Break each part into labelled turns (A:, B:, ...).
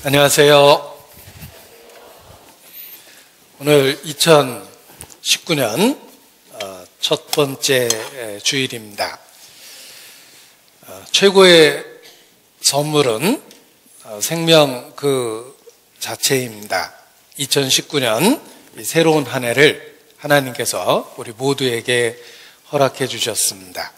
A: 안녕하세요. 오늘 2019년 첫 번째 주일입니다. 최고의 선물은 생명 그 자체입니다. 2019년 새로운 한 해를 하나님께서 우리 모두에게 허락해 주셨습니다.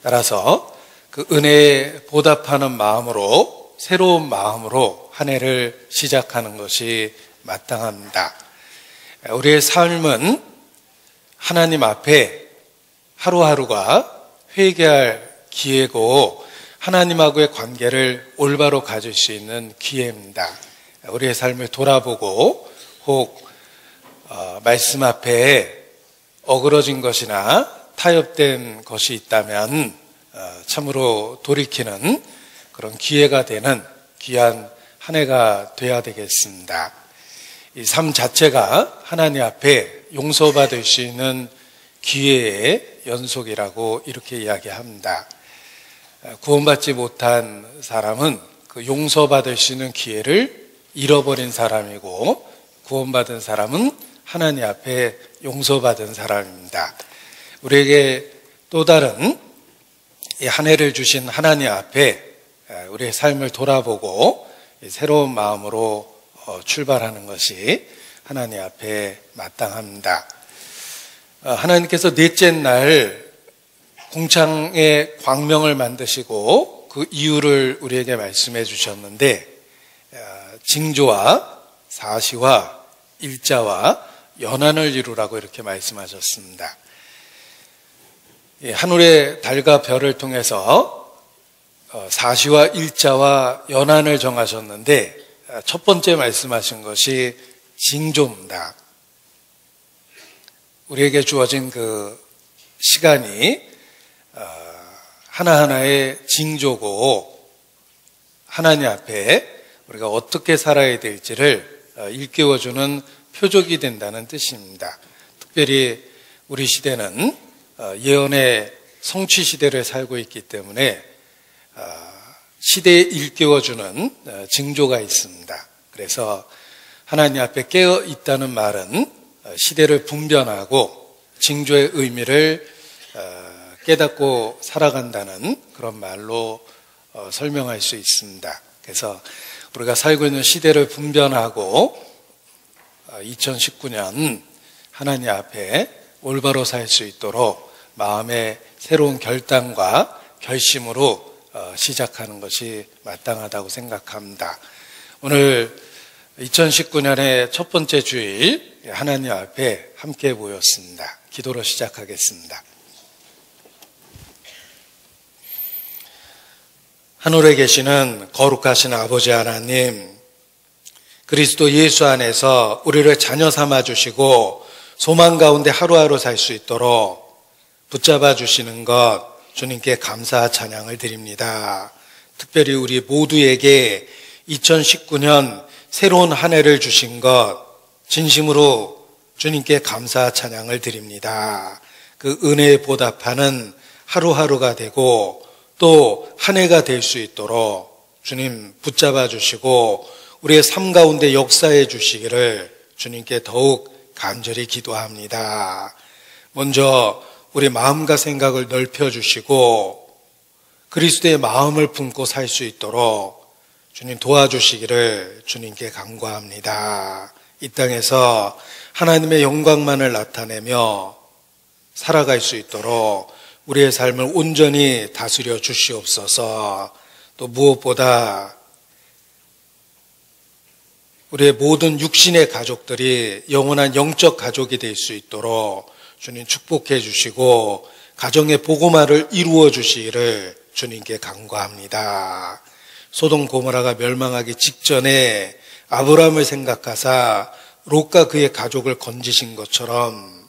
A: 따라서 그 은혜에 보답하는 마음으로, 새로운 마음으로 한 해를 시작하는 것이 마땅합니다. 우리의 삶은 하나님 앞에 하루하루가 회개할 기회고 하나님하고의 관계를 올바로 가질 수 있는 기회입니다. 우리의 삶을 돌아보고 혹 말씀 앞에 어그러진 것이나 타협된 것이 있다면 참으로 돌이키는 그런 기회가 되는 귀한 한 해가 되어야 되겠습니다. 이 삶 자체가 하나님 앞에 용서받을 수 있는 기회의 연속이라고 이렇게 이야기합니다. 구원받지 못한 사람은 그 용서받을 수 있는 기회를 잃어버린 사람이고, 구원받은 사람은 하나님 앞에 용서받은 사람입니다. 우리에게 또 다른 이 한 해를 주신 하나님 앞에 우리의 삶을 돌아보고 새로운 마음으로 출발하는 것이 하나님 앞에 마땅합니다. 하나님께서 넷째 날 궁창의 광명을 만드시고 그 이유를 우리에게 말씀해 주셨는데, 징조와 사시와 일자와 연한을 이루라고 이렇게 말씀하셨습니다. 하늘의 달과 별을 통해서 사시와 일자와 연한을 정하셨는데, 첫 번째 말씀하신 것이 징조입니다. 우리에게 주어진 그 시간이 하나하나의 징조고, 하나님 앞에 우리가 어떻게 살아야 될지를 일깨워주는 표적이 된다는 뜻입니다. 특별히 우리 시대는 예언의 성취 시대를 살고 있기 때문에 시대에 일깨워주는 징조가 있습니다. 그래서 하나님 앞에 깨어 있다는 말은 시대를 분별하고 징조의 의미를 깨닫고 살아간다는 그런 말로 설명할 수 있습니다. 그래서 우리가 살고 있는 시대를 분별하고 2019년 하나님 앞에 올바로 살 수 있도록 마음의 새로운 결단과 결심으로 시작하는 것이 마땅하다고 생각합니다. 오늘 2019년의 첫 번째 주일 하나님 앞에 함께 모였습니다. 기도로 시작하겠습니다. 하늘에 계시는 거룩하신 아버지 하나님, 그리스도 예수 안에서 우리를 자녀 삼아 주시고 소망 가운데 하루하루 살 수 있도록 붙잡아 주시는 것 주님께 감사 찬양을 드립니다. 특별히 우리 모두에게 2019년 새로운 한 해를 주신 것 진심으로 주님께 감사 찬양을 드립니다. 그 은혜에 보답하는 하루하루가 되고 또 한 해가 될 수 있도록 주님 붙잡아 주시고 우리의 삶 가운데 역사해 주시기를 주님께 더욱 간절히 기도합니다. 먼저 우리 마음과 생각을 넓혀 주시고 그리스도의 마음을 품고 살 수 있도록 주님 도와주시기를 주님께 간구합니다. 이 땅에서 하나님의 영광만을 나타내며 살아갈 수 있도록 우리의 삶을 온전히 다스려 주시옵소서. 또 무엇보다 우리의 모든 육신의 가족들이 영원한 영적 가족이 될 수 있도록 주님 축복해 주시고 가정의 복음화를 이루어 주시기를 주님께 간구합니다. 소돔 고모라가 멸망하기 직전에 아브라함을 생각하사 롯과 그의 가족을 건지신 것처럼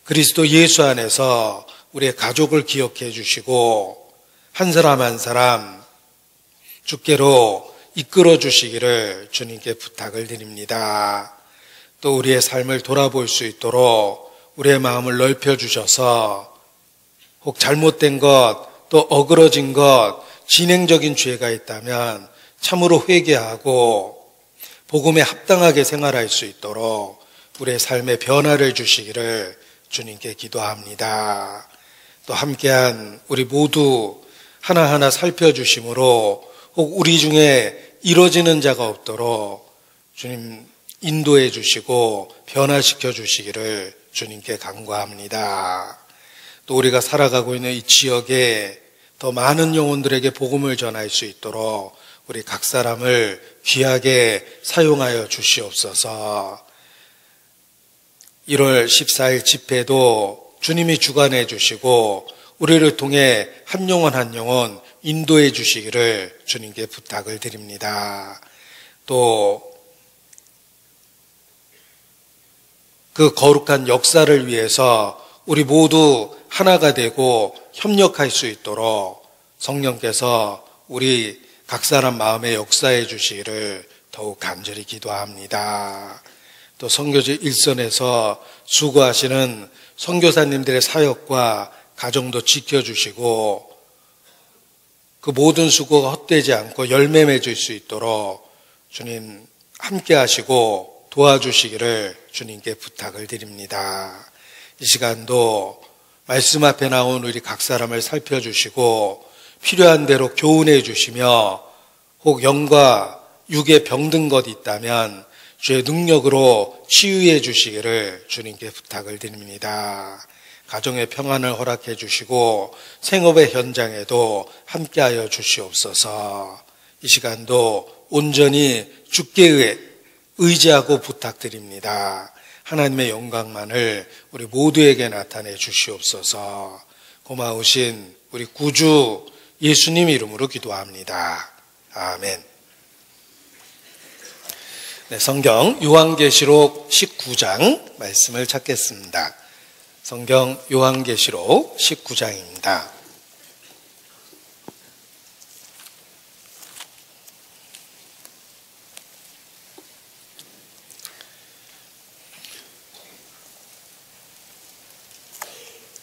A: 그리스도 예수 안에서 우리의 가족을 기억해 주시고 한 사람 한 사람 주께로 이끌어 주시기를 주님께 부탁을 드립니다. 또 우리의 삶을 돌아볼 수 있도록 우리의 마음을 넓혀 주셔서 혹 잘못된 것, 또 어그러진 것, 진행적인 죄가 있다면 참으로 회개하고 복음에 합당하게 생활할 수 있도록 우리의 삶의 변화를 주시기를 주님께 기도합니다. 또 함께한 우리 모두 하나하나 살펴주심으로 혹 우리 중에 이뤄지는 자가 없도록 주님 인도해 주시고 변화시켜 주시기를 주님께 간구합니다. 또 우리가 살아가고 있는 이 지역에 더 많은 영혼들에게 복음을 전할 수 있도록 우리 각 사람을 귀하게 사용하여 주시옵소서. 1월 14일 집회도 주님이 주관해 주시고 우리를 통해 한 영혼 한 영혼 인도해 주시기를 주님께 부탁을 드립니다. 또 그 거룩한 역사를 위해서 우리 모두 하나가 되고 협력할 수 있도록 성령께서 우리 각 사람 마음에 역사해 주시기를 더욱 간절히 기도합니다. 또 선교지 일선에서 수고하시는 선교사님들의 사역과 가정도 지켜주시고 그 모든 수고가 헛되지 않고 열매 맺을 수 있도록 주님 함께 하시고 도와주시기를 주님께 부탁을 드립니다. 이 시간도 말씀 앞에 나온 우리 각 사람을 살펴주시고 필요한 대로 교훈해 주시며 혹 영과 육에 병든 것 있다면 주의 능력으로 치유해 주시기를 주님께 부탁을 드립니다. 가정의 평안을 허락해 주시고 생업의 현장에도 함께하여 주시옵소서. 이 시간도 온전히 주께 의지하고 부탁드립니다. 하나님의 영광만을 우리 모두에게 나타내 주시옵소서. 고마우신 우리 구주 예수님 이름으로 기도합니다. 아멘. 네, 성경 요한계시록 19장 말씀을 찾겠습니다. 성경 요한계시록 19장입니다.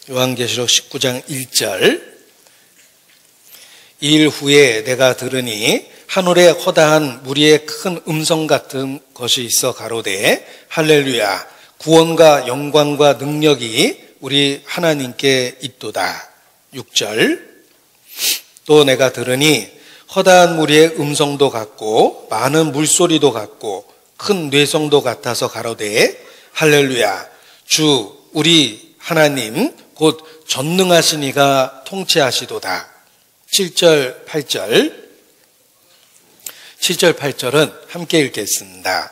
A: 요한계시록 19장 1절. 이일 후에 내가 들으니 하늘에 허다한 무리의 큰 음성 같은 것이 있어 가로되 할렐루야 구원과 영광과 능력이 우리 하나님께 있도다. 6절. 또 내가 들으니 허다한 무리의 음성도 같고 많은 물소리도 같고 큰 뇌성도 같아서 가로되 할렐루야 주 우리 하나님 곧 전능하신 이가 통치하시도다. 7절 8절은 함께 읽겠습니다.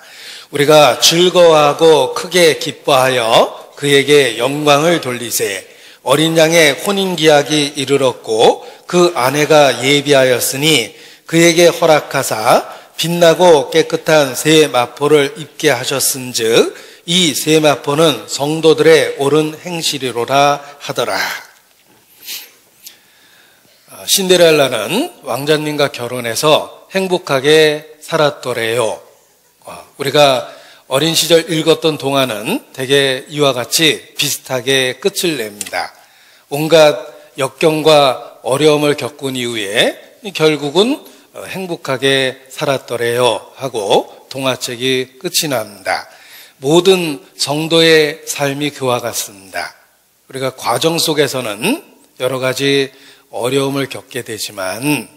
A: 우리가 즐거워하고 크게 기뻐하여 그에게 영광을 돌리세. 어린 양의 혼인기약이 이르렀고 그 아내가 예비하였으니 그에게 허락하사 빛나고 깨끗한 새 마포를 입게 하셨은즉 이 새 마포는 성도들의 옳은 행실이로라 하더라. 신데렐라는 왕자님과 결혼해서 행복하게 살았더래요. 우리가 어린 시절 읽었던 동화는 대개 이와 같이 비슷하게 끝을 냅니다. 온갖 역경과 어려움을 겪은 이후에 결국은 행복하게 살았더래요 하고 동화책이 끝이 납니다. 모든 성도의 삶이 그와 같습니다. 우리가 과정 속에서는 여러 가지 어려움을 겪게 되지만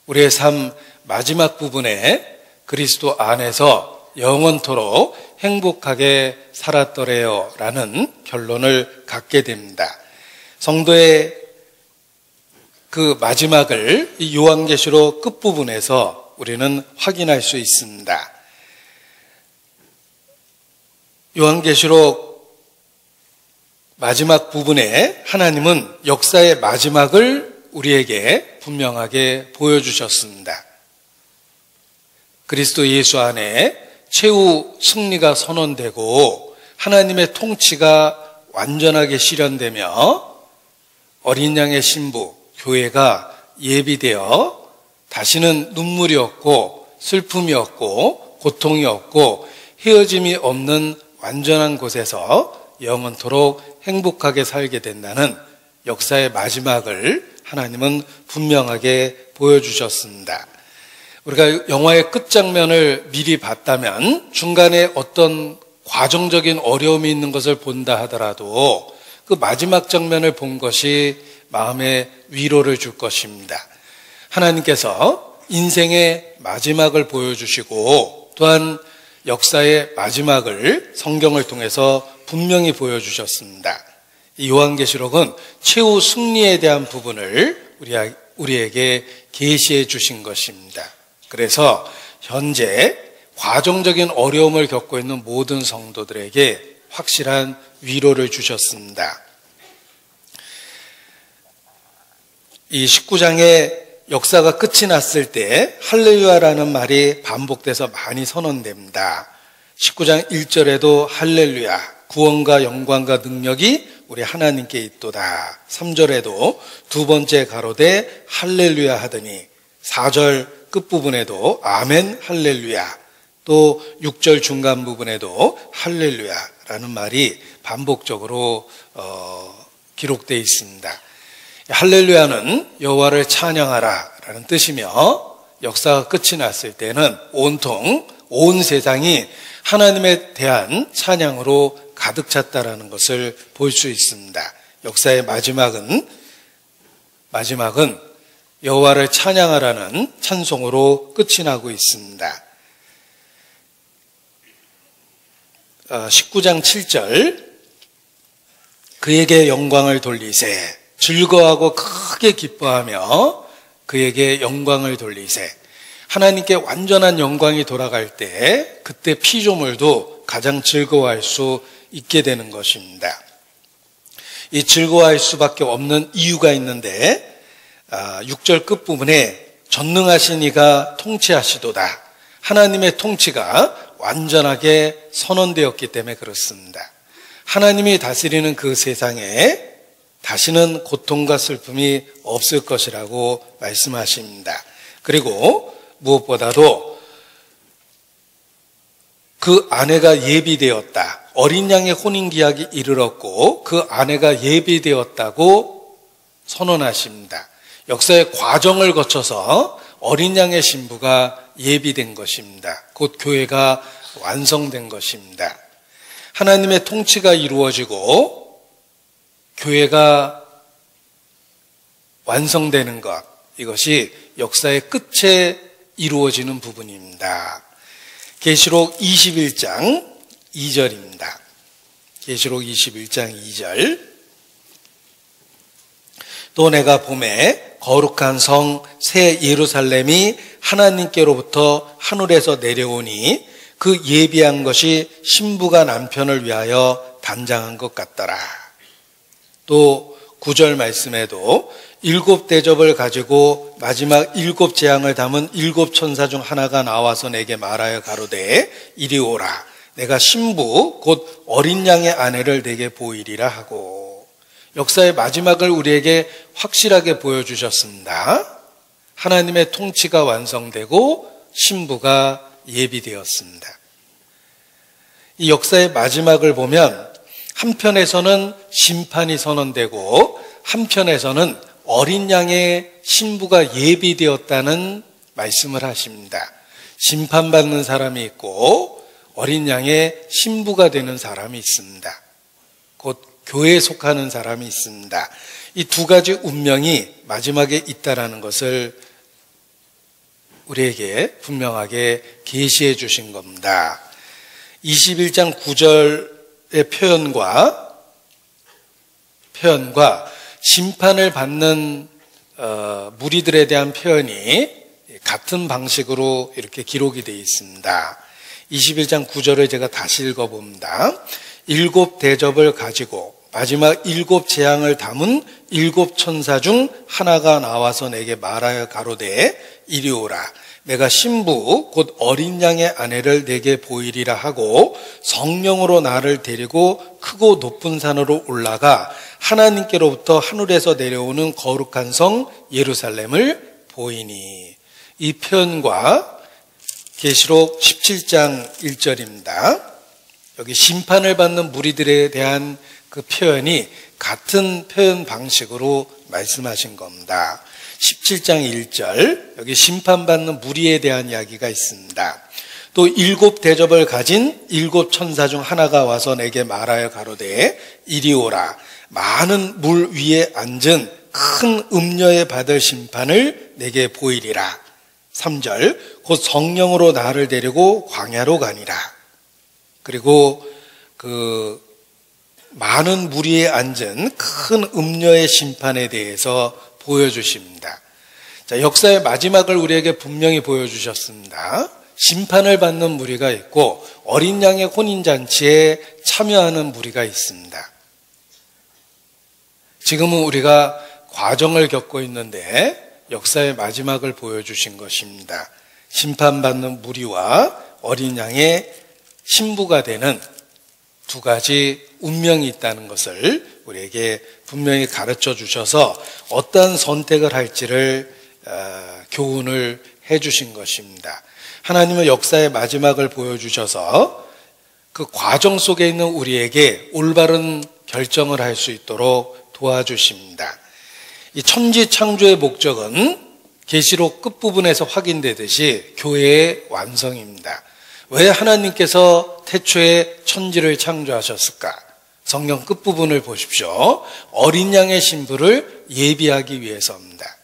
A: 우리의 삶 마지막 부분에 그리스도 안에서 영원토록 행복하게 살았더래요 라는 결론을 갖게 됩니다. 성도의 그 마지막을 이 요한계시록 끝부분에서 우리는 확인할 수 있습니다. 요한계시록 마지막 부분에 하나님은 역사의 마지막을 우리에게 분명하게 보여주셨습니다. 그리스도 예수 안에 최후 승리가 선언되고 하나님의 통치가 완전하게 실현되며 어린 양의 신부, 교회가 예비되어 다시는 눈물이 없고 슬픔이 없고 고통이 없고 헤어짐이 없는 완전한 곳에서 영원토록 행복하게 살게 된다는 역사의 마지막을 하나님은 분명하게 보여주셨습니다. 우리가 영화의 끝장면을 미리 봤다면 중간에 어떤 과정적인 어려움이 있는 것을 본다 하더라도 그 마지막 장면을 본 것이 마음에 위로를 줄 것입니다. 하나님께서 인생의 마지막을 보여주시고 또한 역사의 마지막을 성경을 통해서 분명히 보여주셨습니다. 이 요한계시록은 최후 승리에 대한 부분을 우리에게 계시해 주신 것입니다. 그래서 현재 과정적인 어려움을 겪고 있는 모든 성도들에게 확실한 위로를 주셨습니다. 이 19장의 역사가 끝이 났을 때 할렐루야라는 말이 반복돼서 많이 선언됩니다. 19장 1절에도 할렐루야, 구원과 영광과 능력이 우리 하나님께 있도다. 3절에도 두 번째 가로되 할렐루야 하더니 4절 끝부분에도 아멘 할렐루야, 또 6절 중간 부분에도 할렐루야라는 말이 반복적으로 기록되어 있습니다. 할렐루야는 여호와를 찬양하라 라는 뜻이며 역사가 끝이 났을 때는 온통 온 세상이 하나님에 대한 찬양으로 가득 찼다라는 것을 볼 수 있습니다. 역사의 마지막은 여호와를 찬양하라는 찬송으로 끝이 나고 있습니다. 19장 7절 그에게 영광을 돌리세, 즐거워하고 크게 기뻐하며 그에게 영광을 돌리세. 하나님께 완전한 영광이 돌아갈 때 그때 피조물도 가장 즐거워할 수 있게 되는 것입니다. 이 즐거워할 수밖에 없는 이유가 있는데 6절 끝부분에 전능하신 이가 통치하시도다. 하나님의 통치가 완전하게 선언되었기 때문에 그렇습니다. 하나님이 다스리는 그 세상에 다시는 고통과 슬픔이 없을 것이라고 말씀하십니다. 그리고 무엇보다도 그 아내가 예비되었다. 어린 양의 혼인기약이 이르렀고 그 아내가 예비되었다고 선언하십니다. 역사의 과정을 거쳐서 어린 양의 신부가 예비된 것입니다. 곧 교회가 완성된 것입니다. 하나님의 통치가 이루어지고 교회가 완성되는 것, 이것이 역사의 끝에 이루어지는 부분입니다. 계시록 21장 2절입니다. 계시록 21장 2절 또 내가 보매 거룩한 성 새 예루살렘이 하나님께로부터 하늘에서 내려오니 그 예비한 것이 신부가 남편을 위하여 단장한 것 같더라. 또 9절 말씀에도 7 대접을 가지고 마지막 7 재앙을 담은 7 천사 중 하나가 나와서 내게 말하여 가로되 이리 오라. 내가 신부 곧 어린 양의 아내를 내게 보이리라 하고, 역사의 마지막을 우리에게 확실하게 보여주셨습니다. 하나님의 통치가 완성되고 신부가 예비되었습니다. 이 역사의 마지막을 보면 한편에서는 심판이 선언되고 한편에서는 어린 양의 신부가 예비되었다는 말씀을 하십니다. 심판받는 사람이 있고 어린 양의 신부가 되는 사람이 있습니다. 곧 교회에 속하는 사람이 있습니다. 이 두 가지 운명이 마지막에 있다라는 것을 우리에게 분명하게 계시해 주신 겁니다. 21장 9절의 표현과 심판을 받는 무리들에 대한 표현이 같은 방식으로 이렇게 기록이 되어 있습니다. 21장 9절을 제가 다시 읽어봅니다. 7 대접을 가지고 마지막 7 재앙을 담은 7 천사 중 하나가 나와서 내게 말하여 가로되 이리 오라. 내가 신부 곧 어린 양의 아내를 내게 보이리라 하고 성령으로 나를 데리고 크고 높은 산으로 올라가 하나님께로부터 하늘에서 내려오는 거룩한 성 예루살렘을 보이니. 이 표현과 계시록 17장 1절입니다. 여기 심판을 받는 무리들에 대한 그 표현이 같은 표현 방식으로 말씀하신 겁니다. 17장 1절, 여기 심판받는 무리에 대한 이야기가 있습니다. 또 7 대접을 가진 7 천사 중 하나가 와서 내게 말하여 가로되 이리 오라. 많은 물 위에 앉은 큰 음녀에 받을 심판을 내게 보이리라. 3절, 곧 성령으로 나를 데리고 광야로 가니라. 그리고 그 많은 물 위에 앉은 큰 음녀의 심판에 대해서 보여주십니다. 자, 역사의 마지막을 우리에게 분명히 보여주셨습니다. 심판을 받는 무리가 있고 어린 양의 혼인잔치에 참여하는 무리가 있습니다. 지금은 우리가 과정을 겪고 있는데 역사의 마지막을 보여주신 것입니다. 심판받는 무리와 어린 양의 신부가 되는 두 가지 운명이 있다는 것을 우리에게 분명히 가르쳐 주셔서 어떠한 선택을 할지를 교훈을 해 주신 것입니다. 하나님은 역사의 마지막을 보여주셔서 그 과정 속에 있는 우리에게 올바른 결정을 할 수 있도록 도와주십니다. 이 천지 창조의 목적은 계시록 끝부분에서 확인되듯이 교회의 완성입니다. 왜 하나님께서 태초에 천지를 창조하셨을까? 성경 끝부분을 보십시오. 어린 양의 신부를 예비하기 위해서입니다.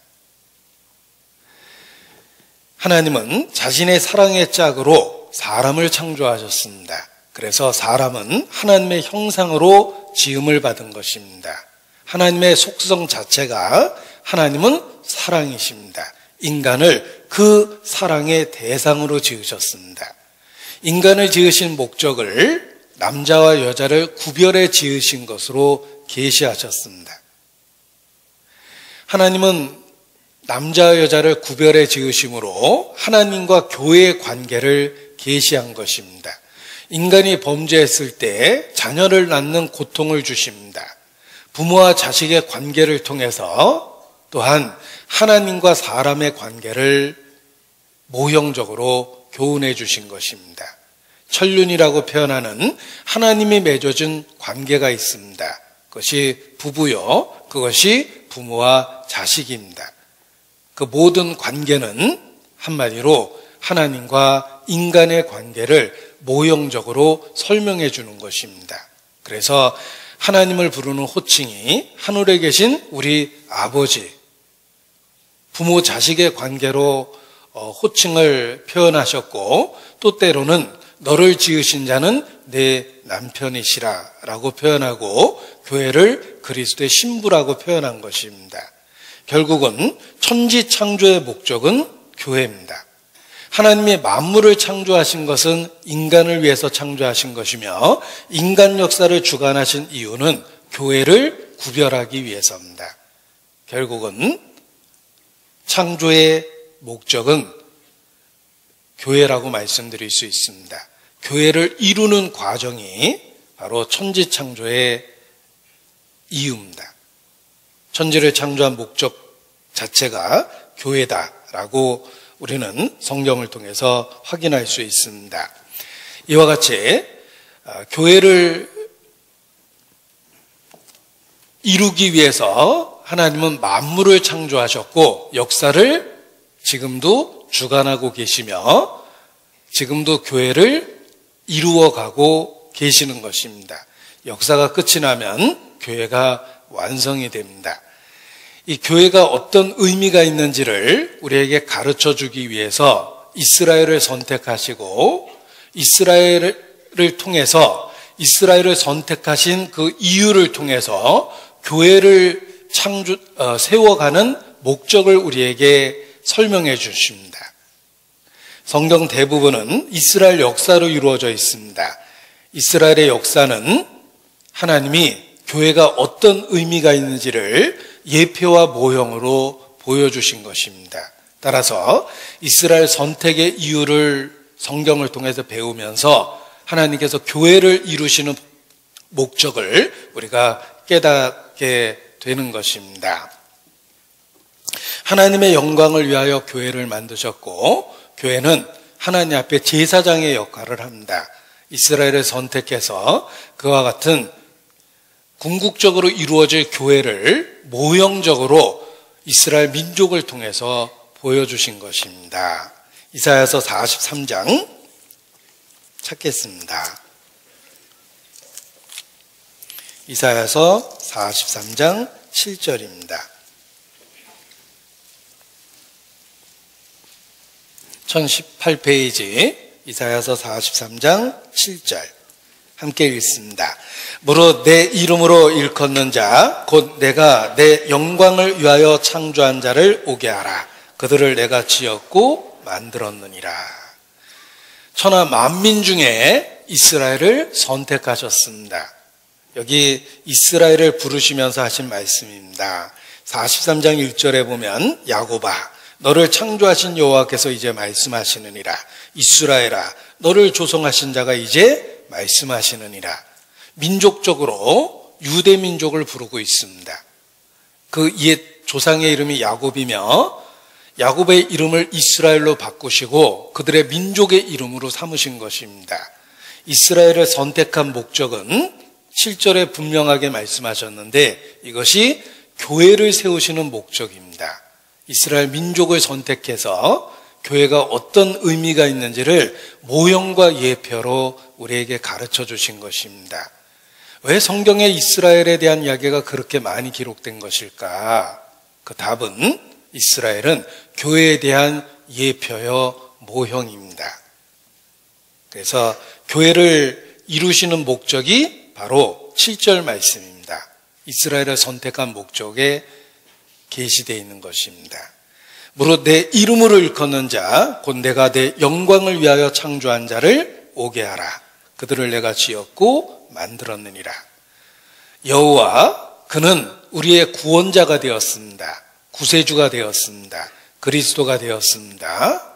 A: 하나님은 자신의 사랑의 짝으로 사람을 창조하셨습니다. 그래서 사람은 하나님의 형상으로 지음을 받은 것입니다. 하나님의 속성 자체가 하나님은 사랑이십니다. 인간을 그 사랑의 대상으로 지으셨습니다. 인간을 지으신 목적을 남자와 여자를 구별해 지으신 것으로 계시하셨습니다. 하나님은 남자와 여자를 구별해 지으심으로 하나님과 교회의 관계를 계시한 것입니다. 인간이 범죄했을 때 자녀를 낳는 고통을 주십니다. 부모와 자식의 관계를 통해서 또한 하나님과 사람의 관계를 모형적으로 교훈해 주신 것입니다. 천륜이라고 표현하는 하나님이 맺어준 관계가 있습니다. 그것이 부부요, 그것이 부모와 자식입니다. 그 모든 관계는 한마디로 하나님과 인간의 관계를 모형적으로 설명해 주는 것입니다. 그래서 하나님을 부르는 호칭이 하늘에 계신 우리 아버지, 부모 자식의 관계로 호칭을 표현하셨고, 또 때로는 너를 지으신 자는 내 남편이시라 라고 표현하고 교회를 그리스도의 신부라고 표현한 것입니다. 결국은 천지 창조의 목적은 교회입니다. 하나님이 만물을 창조하신 것은 인간을 위해서 창조하신 것이며 인간 역사를 주관하신 이유는 교회를 구별하기 위해서입니다. 결국은 창조의 목적은 교회라고 말씀드릴 수 있습니다. 교회를 이루는 과정이 바로 천지 창조의 이유입니다. 천지를 창조한 목적 자체가 교회다라고 우리는 성경을 통해서 확인할 수 있습니다. 이와 같이 교회를 이루기 위해서 하나님은 만물을 창조하셨고 역사를 지금도 주관하고 계시며 지금도 교회를 이루어가고 계시는 것입니다. 역사가 끝이 나면 교회가 완성이 됩니다. 이 교회가 어떤 의미가 있는지를 우리에게 가르쳐 주기 위해서 이스라엘을 선택하시고 이스라엘을 통해서 이스라엘을 선택하신 그 이유를 통해서 교회를 세워가는 목적을 우리에게 설명해 주십니다. 성경 대부분은 이스라엘 역사로 이루어져 있습니다. 이스라엘의 역사는 하나님이 교회가 어떤 의미가 있는지를 예표와 모형으로 보여주신 것입니다. 따라서 이스라엘 선택의 이유를 성경을 통해서 배우면서 하나님께서 교회를 이루시는 목적을 우리가 깨닫게 되는 것입니다. 하나님의 영광을 위하여 교회를 만드셨고 교회는 하나님 앞에 제사장의 역할을 합니다. 이스라엘을 선택해서 그와 같은 궁극적으로 이루어질 교회를 모형적으로 이스라엘 민족을 통해서 보여주신 것입니다. 이사야서 43장 찾겠습니다. 이사야서 43장 7절입니다. 1018페이지 이사야서 43장 7절 함께 읽습니다. 무릇 내 이름으로 일컫는 자 곧 내가 내 영광을 위하여 창조한 자를 오게 하라. 그들을 내가 지었고 만들었느니라. 천하 만민 중에 이스라엘을 선택하셨습니다. 여기 이스라엘을 부르시면서 하신 말씀입니다. 43장 1절에 보면 야곱아 너를 창조하신 여호와께서 이제 말씀하시느니라. 이스라엘아 너를 조성하신 자가 이제 말씀하시느니라. 민족적으로 유대 민족을 부르고 있습니다. 그 옛 조상의 이름이 야곱이며 야곱의 이름을 이스라엘로 바꾸시고 그들의 민족의 이름으로 삼으신 것입니다. 이스라엘을 선택한 목적은 7절에 분명하게 말씀하셨는데 이것이 교회를 세우시는 목적입니다. 이스라엘 민족을 선택해서 교회가 어떤 의미가 있는지를 모형과 예표로 우리에게 가르쳐 주신 것입니다. 왜 성경에 이스라엘에 대한 이야기가 그렇게 많이 기록된 것일까? 그 답은 이스라엘은 교회에 대한 예표요 모형입니다. 그래서 교회를 이루시는 목적이 바로 7절 말씀입니다. 이스라엘을 선택한 목적에 계시되어 있는 것입니다. 무릇 내 이름으로 일컫는 자 곧 내가 내 영광을 위하여 창조한 자를 오게 하라. 그들을 내가 지었고 만들었느니라. 여호와 그는 우리의 구원자가 되었습니다. 구세주가 되었습니다. 그리스도가 되었습니다.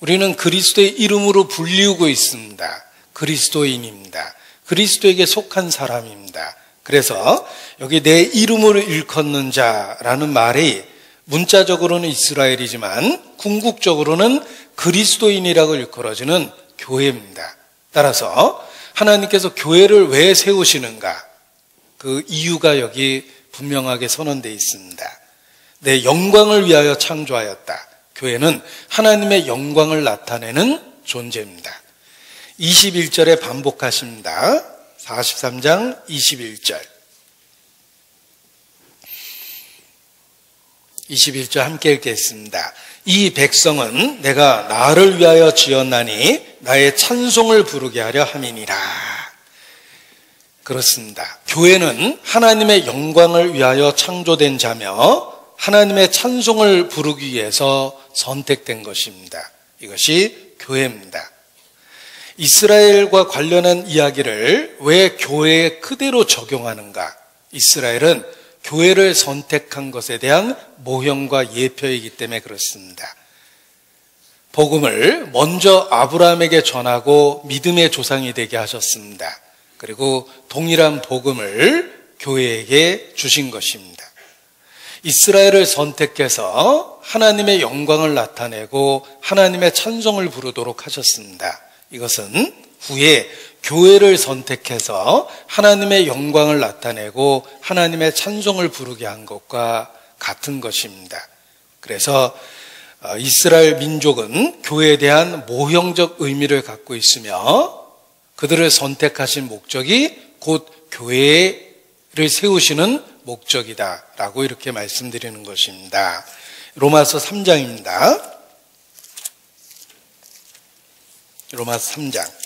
A: 우리는 그리스도의 이름으로 불리우고 있습니다. 그리스도인입니다. 그리스도에게 속한 사람입니다. 그래서 여기 내 이름으로 일컫는 자라는 말이 문자적으로는 이스라엘이지만 궁극적으로는 그리스도인이라고 일컬어지는 교회입니다. 따라서 하나님께서 교회를 왜 세우시는가? 그 이유가 여기 분명하게 선언되어 있습니다. 내 영광을 위하여 창조하였다. 교회는 하나님의 영광을 나타내는 존재입니다. 21절에 반복하십니다. 43장 21절. 21절 함께 읽겠습니다. 이 백성은 내가 나를 위하여 지었나니 나의 찬송을 부르게 하려 함이니라. 그렇습니다. 교회는 하나님의 영광을 위하여 창조된 자며 하나님의 찬송을 부르기 위해서 선택된 것입니다. 이것이 교회입니다. 이스라엘과 관련한 이야기를 왜 교회에 그대로 적용하는가? 이스라엘은 교회를 선택한 것에 대한 모형과 예표이기 때문에 그렇습니다. 복음을 먼저 아브라함에게 전하고 믿음의 조상이 되게 하셨습니다. 그리고 동일한 복음을 교회에게 주신 것입니다. 이스라엘을 선택해서 하나님의 영광을 나타내고 하나님의 찬송을 부르도록 하셨습니다. 이것은 후에 교회를 선택해서 하나님의 영광을 나타내고 하나님의 찬송을 부르게 한 것과 같은 것입니다. 그래서 이스라엘 민족은 교회에 대한 모형적 의미를 갖고 있으며 그들을 선택하신 목적이 곧 교회를 세우시는 목적이다라고 이렇게 말씀드리는 것입니다. 로마서 3장입니다. 로마서 3장.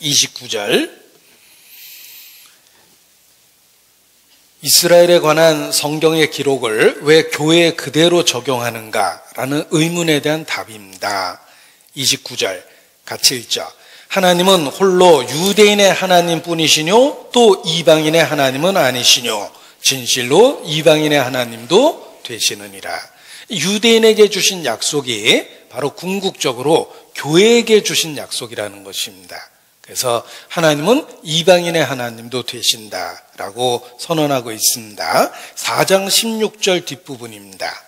A: 29절. 이스라엘에 관한 성경의 기록을 왜 교회에 그대로 적용하는가라는 의문에 대한 답입니다. 29절 같이 읽죠. 하나님은 홀로 유대인의 하나님뿐이시뇨 또 이방인의 하나님은 아니시뇨 진실로 이방인의 하나님도 되시느니라. 유대인에게 주신 약속이 바로 궁극적으로 교회에게 주신 약속이라는 것입니다. 그래서 하나님은 이방인의 하나님도 되신다라고 선언하고 있습니다. 4장 16절 뒷부분입니다.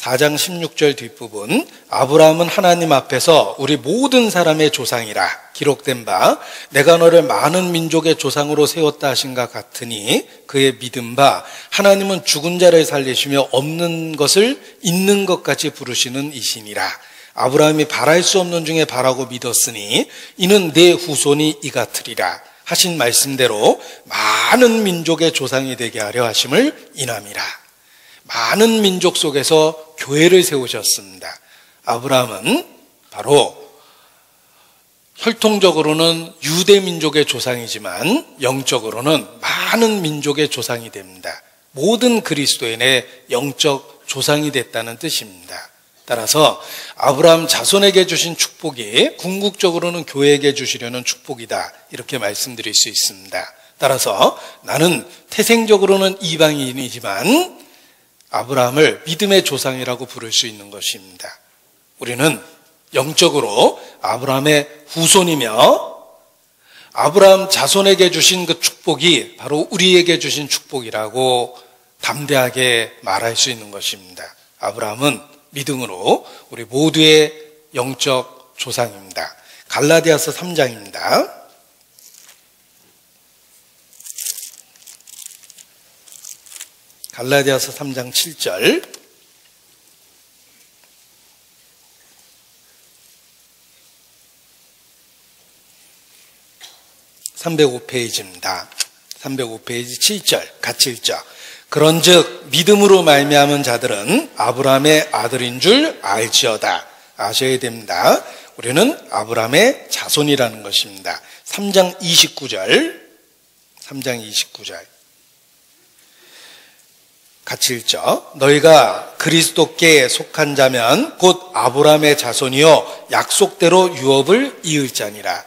A: 4장 16절 뒷부분, 아브라함은 하나님 앞에서 우리 모든 사람의 조상이라 기록된 바 내가 너를 많은 민족의 조상으로 세웠다 하신 것 같으니 그의 믿은 바 하나님은 죽은 자를 살리시며 없는 것을 있는 것 같이 부르시는 이시니라. 아브라함이 바랄 수 없는 중에 바라고 믿었으니 이는 내 후손이 이 같으리라 하신 말씀대로 많은 민족의 조상이 되게 하려 하심을 인함이라. 많은 민족 속에서 교회를 세우셨습니다. 아브라함은 바로 혈통적으로는 유대 민족의 조상이지만 영적으로는 많은 민족의 조상이 됩니다. 모든 그리스도인의 영적 조상이 됐다는 뜻입니다. 따라서 아브라함 자손에게 주신 축복이 궁극적으로는 교회에게 주시려는 축복이다, 이렇게 말씀드릴 수 있습니다. 따라서 나는 태생적으로는 이방인이지만 아브라함을 믿음의 조상이라고 부를 수 있는 것입니다. 우리는 영적으로 아브라함의 후손이며 아브라함 자손에게 주신 그 축복이 바로 우리에게 주신 축복이라고 담대하게 말할 수 있는 것입니다. 아브라함은 믿음으로 우리 모두의 영적 조상입니다. 갈라디아서 3장입니다. 갈라디아서 3장 7절. (305페이지입니다) 305페이지 7절 같이 읽죠. 그런즉 믿음으로 말미암은 자들은 아브라함의 아들인 줄 알지어다. 아셔야 됩니다. 우리는 아브라함의 자손이라는 것입니다. 3장 29절 같이 읽죠. 너희가 그리스도께 속한 자면 곧 아브라함의 자손이요 약속대로 유업을 이을 자니라.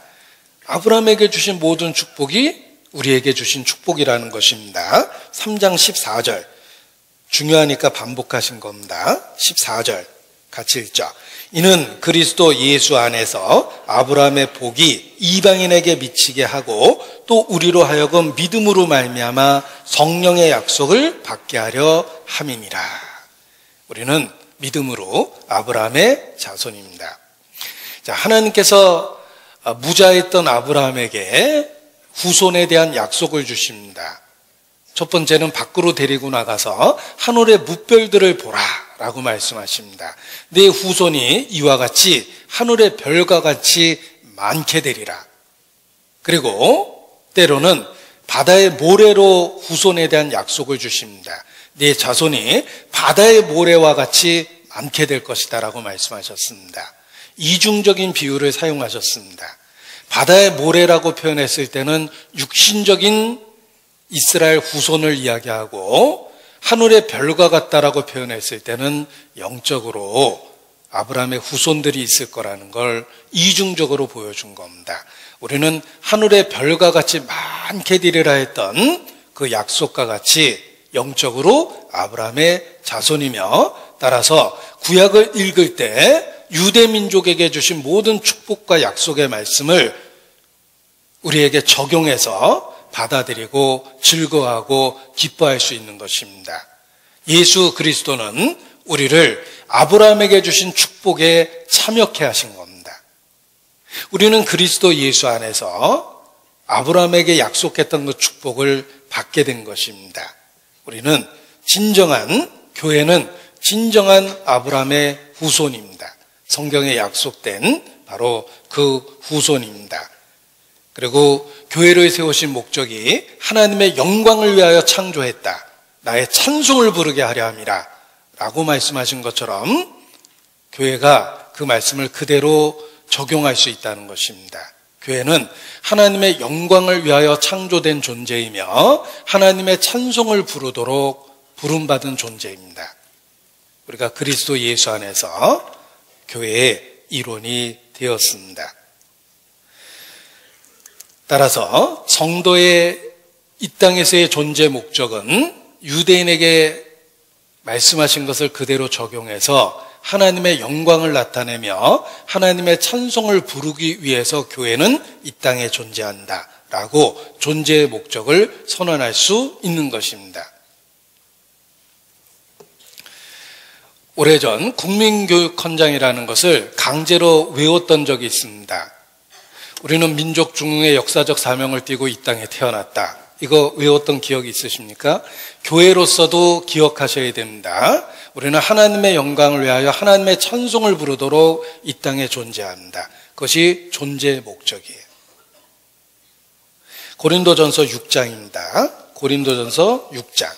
A: 아브라함에게 주신 모든 축복이 우리에게 주신 축복이라는 것입니다. 3장 14절, 중요하니까 반복하신 겁니다. 14절 같이 읽죠. 이는 그리스도 예수 안에서 아브라함의 복이 이방인에게 미치게 하고 또 우리로 하여금 믿음으로 말미암아 성령의 약속을 받게 하려 함이니라. 우리는 믿음으로 아브라함의 자손입니다. 자, 하나님께서 무자했던 아브라함에게 후손에 대한 약속을 주십니다. 첫 번째는 밖으로 데리고 나가서 하늘의 무별들을 보라 라고 말씀하십니다. 내 후손이 이와 같이 하늘의 별과 같이 많게 되리라. 그리고 때로는 바다의 모래로 후손에 대한 약속을 주십니다. 내 자손이 바다의 모래와 같이 많게 될 것이다 라고 말씀하셨습니다. 이중적인 비유를 사용하셨습니다. 바다의 모래라고 표현했을 때는 육신적인 이스라엘 후손을 이야기하고 하늘의 별과 같다라고 표현했을 때는 영적으로 아브라함의 후손들이 있을 거라는 걸 이중적으로 보여준 겁니다. 우리는 하늘의 별과 같이 많게 되리라 했던 그 약속과 같이 영적으로 아브라함의 자손이며, 따라서 구약을 읽을 때 유대 민족에게 주신 모든 축복과 약속의 말씀을 우리에게 적용해서 받아들이고 즐거워하고 기뻐할 수 있는 것입니다. 예수 그리스도는 우리를 아브라함에게 주신 축복에 참여케 하신 겁니다. 우리는 그리스도 예수 안에서 아브라함에게 약속했던 그 축복을 받게 된 것입니다. 우리는 교회는 진정한 아브라함의 후손입니다. 성경에 약속된 바로 그 후손입니다. 그리고 교회를 세우신 목적이 하나님의 영광을 위하여 창조했다, 나의 찬송을 부르게 하려 함이라 라고 말씀하신 것처럼 교회가 그 말씀을 그대로 적용할 수 있다는 것입니다. 교회는 하나님의 영광을 위하여 창조된 존재이며 하나님의 찬송을 부르도록 부름받은 존재입니다. 우리가 그리스도 예수 안에서 교회의 일원이 되었습니다. 따라서 성도의 이 땅에서의 존재 목적은 유대인에게 말씀하신 것을 그대로 적용해서 하나님의 영광을 나타내며 하나님의 찬송을 부르기 위해서 교회는 이 땅에 존재한다라고 존재의 목적을 선언할 수 있는 것입니다. 오래전 국민교육헌장이라는 것을 강제로 외웠던 적이 있습니다. 우리는 민족 중흥의 역사적 사명을 띠고 이 땅에 태어났다. 이거 외웠던 기억이 있으십니까? 교회로서도 기억하셔야 됩니다. 우리는 하나님의 영광을 위하여 하나님의 찬송을 부르도록 이 땅에 존재합니다. 그것이 존재의 목적이에요. 고린도전서 6장입니다. 고린도전서 6장.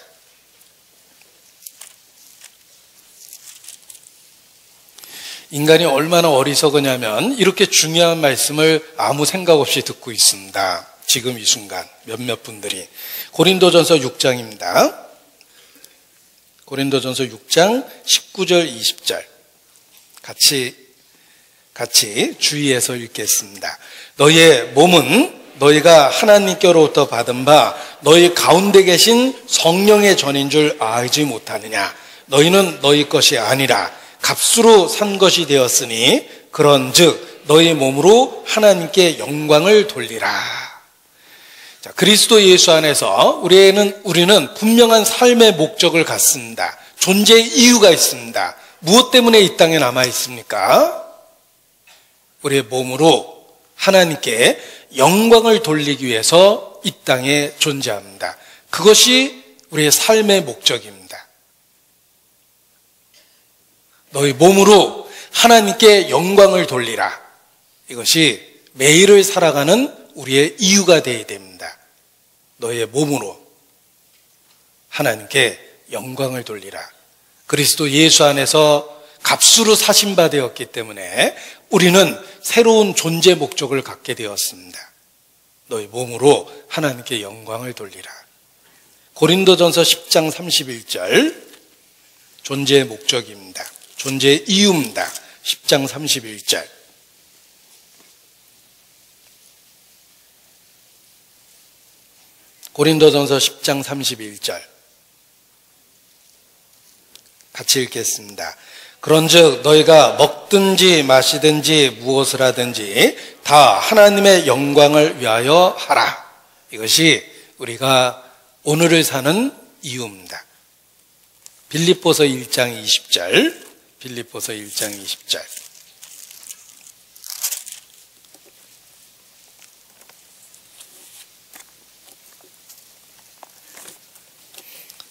A: 인간이 얼마나 어리석으냐면 이렇게 중요한 말씀을 아무 생각 없이 듣고 있습니다. 지금 이 순간 몇몇 분들이. 고린도전서 6장입니다. 고린도전서 6장 19절 20절 같이 주의해서 읽겠습니다. 너희의 몸은 너희가 하나님께로부터 받은 바 너희 가운데 계신 성령의 전인 줄 알지 못하느냐. 너희는 너희 것이 아니라 값으로 산 것이 되었으니 그런즉 너희 몸으로 하나님께 영광을 돌리라. 자, 그리스도 예수 안에서 우리는 분명한 삶의 목적을 갖습니다. 존재의 이유가 있습니다. 무엇 때문에 이 땅에 남아 있습니까? 우리의 몸으로 하나님께 영광을 돌리기 위해서 이 땅에 존재합니다. 그것이 우리의 삶의 목적입니다. 너희 몸으로 하나님께 영광을 돌리라. 이것이 매일을 살아가는 우리의 이유가 되어야 됩니다. 너희의 몸으로 하나님께 영광을 돌리라. 그리스도 예수 안에서 값으로 사신 바 되었기 때문에 우리는 새로운 존재 목적을 갖게 되었습니다. 너희 몸으로 하나님께 영광을 돌리라. 고린도전서 10장 31절 존재의 목적입니다. 존재의 이유입니다. 10장 31절. 고린도전서 10장 31절 같이 읽겠습니다. 그런즉 너희가 먹든지 마시든지 무엇을 하든지 다 하나님의 영광을 위하여 하라. 이것이 우리가 오늘을 사는 이유입니다. 빌립보서 1장 20절. 빌립보서 1장 20절.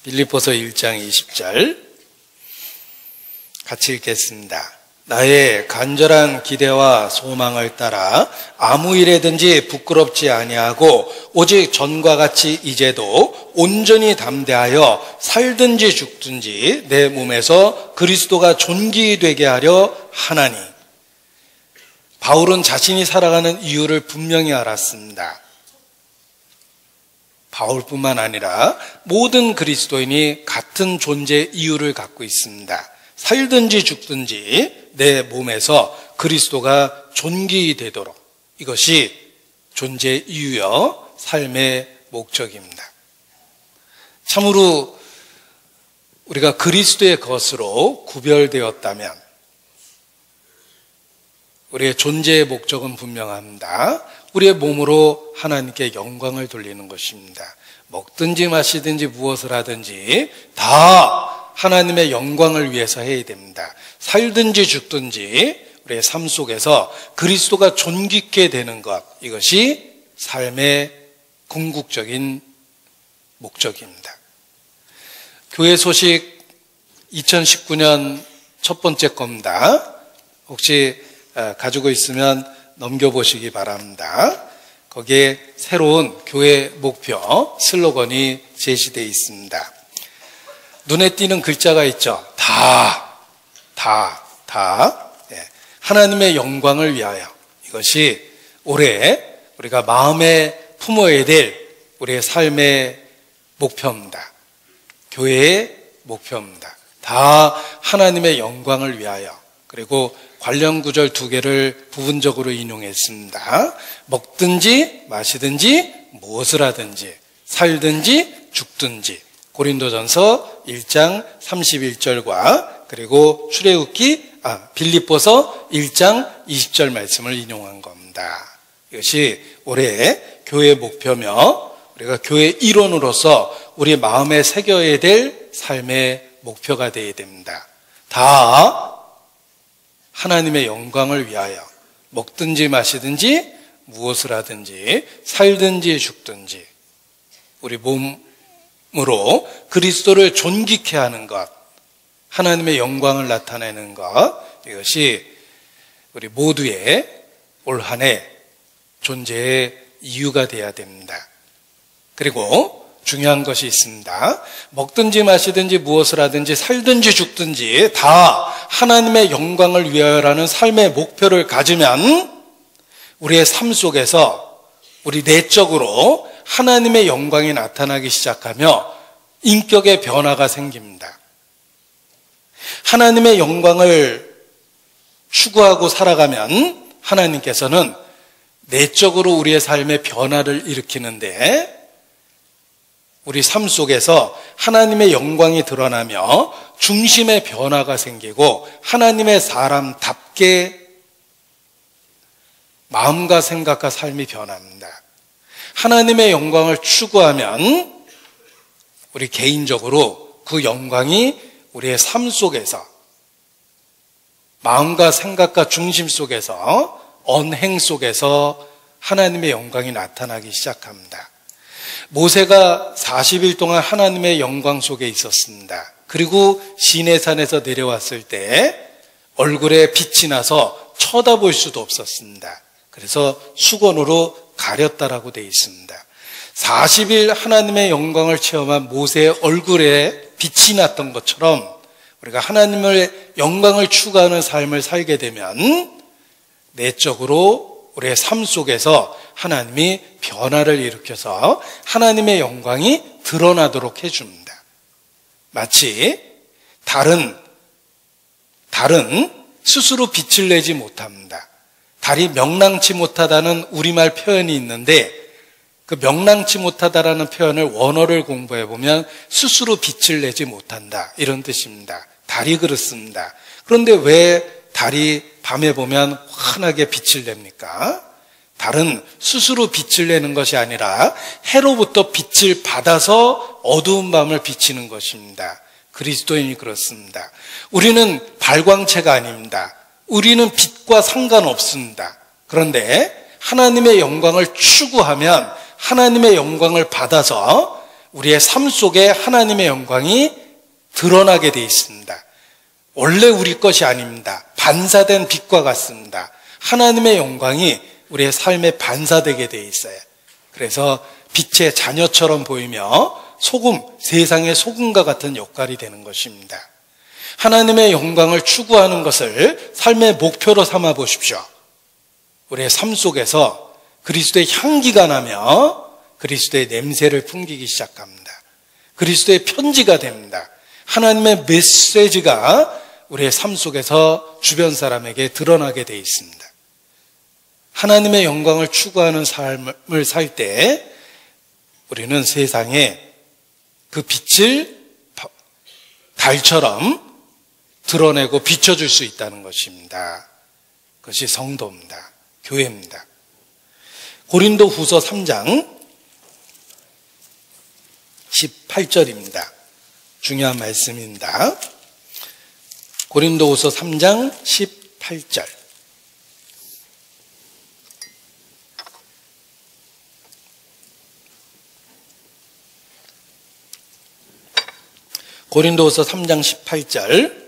A: 빌립보서 1장 20절 같이 읽겠습니다. 나의 간절한 기대와 소망을 따라 아무 일에든지 부끄럽지 아니하고 오직 전과 같이 이제도 온전히 담대하여 살든지 죽든지 내 몸에서 그리스도가 존귀되게 하려 하나니. 바울은 자신이 살아가는 이유를 분명히 알았습니다. 바울뿐만 아니라 모든 그리스도인이 같은 존재 이유를 갖고 있습니다. 살든지 죽든지 내 몸에서 그리스도가 존귀되도록. 이것이 존재의 이유여 삶의 목적입니다. 참으로 우리가 그리스도의 것으로 구별되었다면 우리의 존재의 목적은 분명합니다. 우리의 몸으로 하나님께 영광을 돌리는 것입니다. 먹든지 마시든지 무엇을 하든지 다 하나님의 영광을 위해서 해야 됩니다. 살든지 죽든지 우리의 삶 속에서 그리스도가 존귀케 되는 것, 이것이 삶의 궁극적인 목적입니다. 교회 소식 2019년 첫 번째 겁니다. 혹시 가지고 있으면 넘겨보시기 바랍니다. 거기에 새로운 교회 목표 슬로건이 제시되어 있습니다. 눈에 띄는 글자가 있죠. 하나님의 영광을 위하여. 이것이 올해 우리가 마음에 품어야 될 우리의 삶의 목표입니다. 교회의 목표입니다. 다 하나님의 영광을 위하여. 그리고 관련 구절 2개를 부분적으로 인용했습니다. 먹든지 마시든지 무엇을 하든지 살든지 죽든지. 고린도전서 1장 31절과 그리고 빌립보서 1장 20절 말씀을 인용한 겁니다. 이것이 올해 교회의 목표며 우리가 교회 일원으로서 우리 마음에 새겨야 될 삶의 목표가 되어야 됩니다. 다 다 하나님의 영광을 위하여 먹든지 마시든지 무엇을 하든지 살든지 죽든지 우리 몸으로 그리스도를 존귀케 하는 것, 하나님의 영광을 나타내는 것, 이것이 우리 모두의 올 한 해 존재의 이유가 되어야 됩니다. 그리고 중요한 것이 있습니다. 먹든지 마시든지 무엇을 하든지 살든지 죽든지 다 하나님의 영광을 위하여라는 삶의 목표를 가지면 우리의 삶 속에서 우리 내적으로 하나님의 영광이 나타나기 시작하며 인격의 변화가 생깁니다. 하나님의 영광을 추구하고 살아가면 하나님께서는 내적으로 우리의 삶의 변화를 일으키는데 우리 삶 속에서 하나님의 영광이 드러나며 중심의 변화가 생기고 하나님의 사람답게 마음과 생각과 삶이 변합니다. 하나님의 영광을 추구하면 우리 개인적으로 그 영광이 우리의 삶 속에서 마음과 생각과 중심 속에서 언행 속에서 하나님의 영광이 나타나기 시작합니다. 모세가 40일 동안 하나님의 영광 속에 있었습니다. 그리고 시내산에서 내려왔을 때 얼굴에 빛이 나서 쳐다볼 수도 없었습니다. 그래서 수건으로 가렸다라고 되어 있습니다. 40일 하나님의 영광을 체험한 모세의 얼굴에 빛이 났던 것처럼 우리가 하나님의 영광을 추구하는 삶을 살게 되면 내적으로 우리의 삶 속에서 하나님이 변화를 일으켜서 하나님의 영광이 드러나도록 해줍니다. 마치 달은 스스로 빛을 내지 못합니다. 달이 명랑치 못하다는 우리말 표현이 있는데 그 명랑치 못하다라는 표현을 원어를 공부해 보면 스스로 빛을 내지 못한다 이런 뜻입니다. 달이 그렇습니다. 그런데 왜 달이 밤에 보면 환하게 빛을 냅니까? 달은 스스로 빛을 내는 것이 아니라 해로부터 빛을 받아서 어두운 밤을 비치는 것입니다. 그리스도인이 그렇습니다. 우리는 발광체가 아닙니다. 우리는 빛과 상관없습니다. 그런데 하나님의 영광을 추구하면 하나님의 영광을 받아서 우리의 삶 속에 하나님의 영광이 드러나게 되어 있습니다. 원래 우리 것이 아닙니다. 반사된 빛과 같습니다. 하나님의 영광이 우리의 삶에 반사되게 되어 있어요. 그래서 빛의 자녀처럼 보이며 소금, 세상의 소금과 같은 역할이 되는 것입니다. 하나님의 영광을 추구하는 것을 삶의 목표로 삼아 보십시오. 우리의 삶 속에서 그리스도의 향기가 나며 그리스도의 냄새를 풍기기 시작합니다. 그리스도의 편지가 됩니다. 하나님의 메시지가 우리의 삶 속에서 주변 사람에게 드러나게 되어 있습니다. 하나님의 영광을 추구하는 삶을 살 때 우리는 세상에 그 빛을 달처럼 드러내고 비춰줄 수 있다는 것입니다. 그것이 성도입니다. 교회입니다. 고린도 후서 3장 18절입니다. 중요한 말씀입니다. 고린도 후서 3장 18절. 고린도후서 3장 18절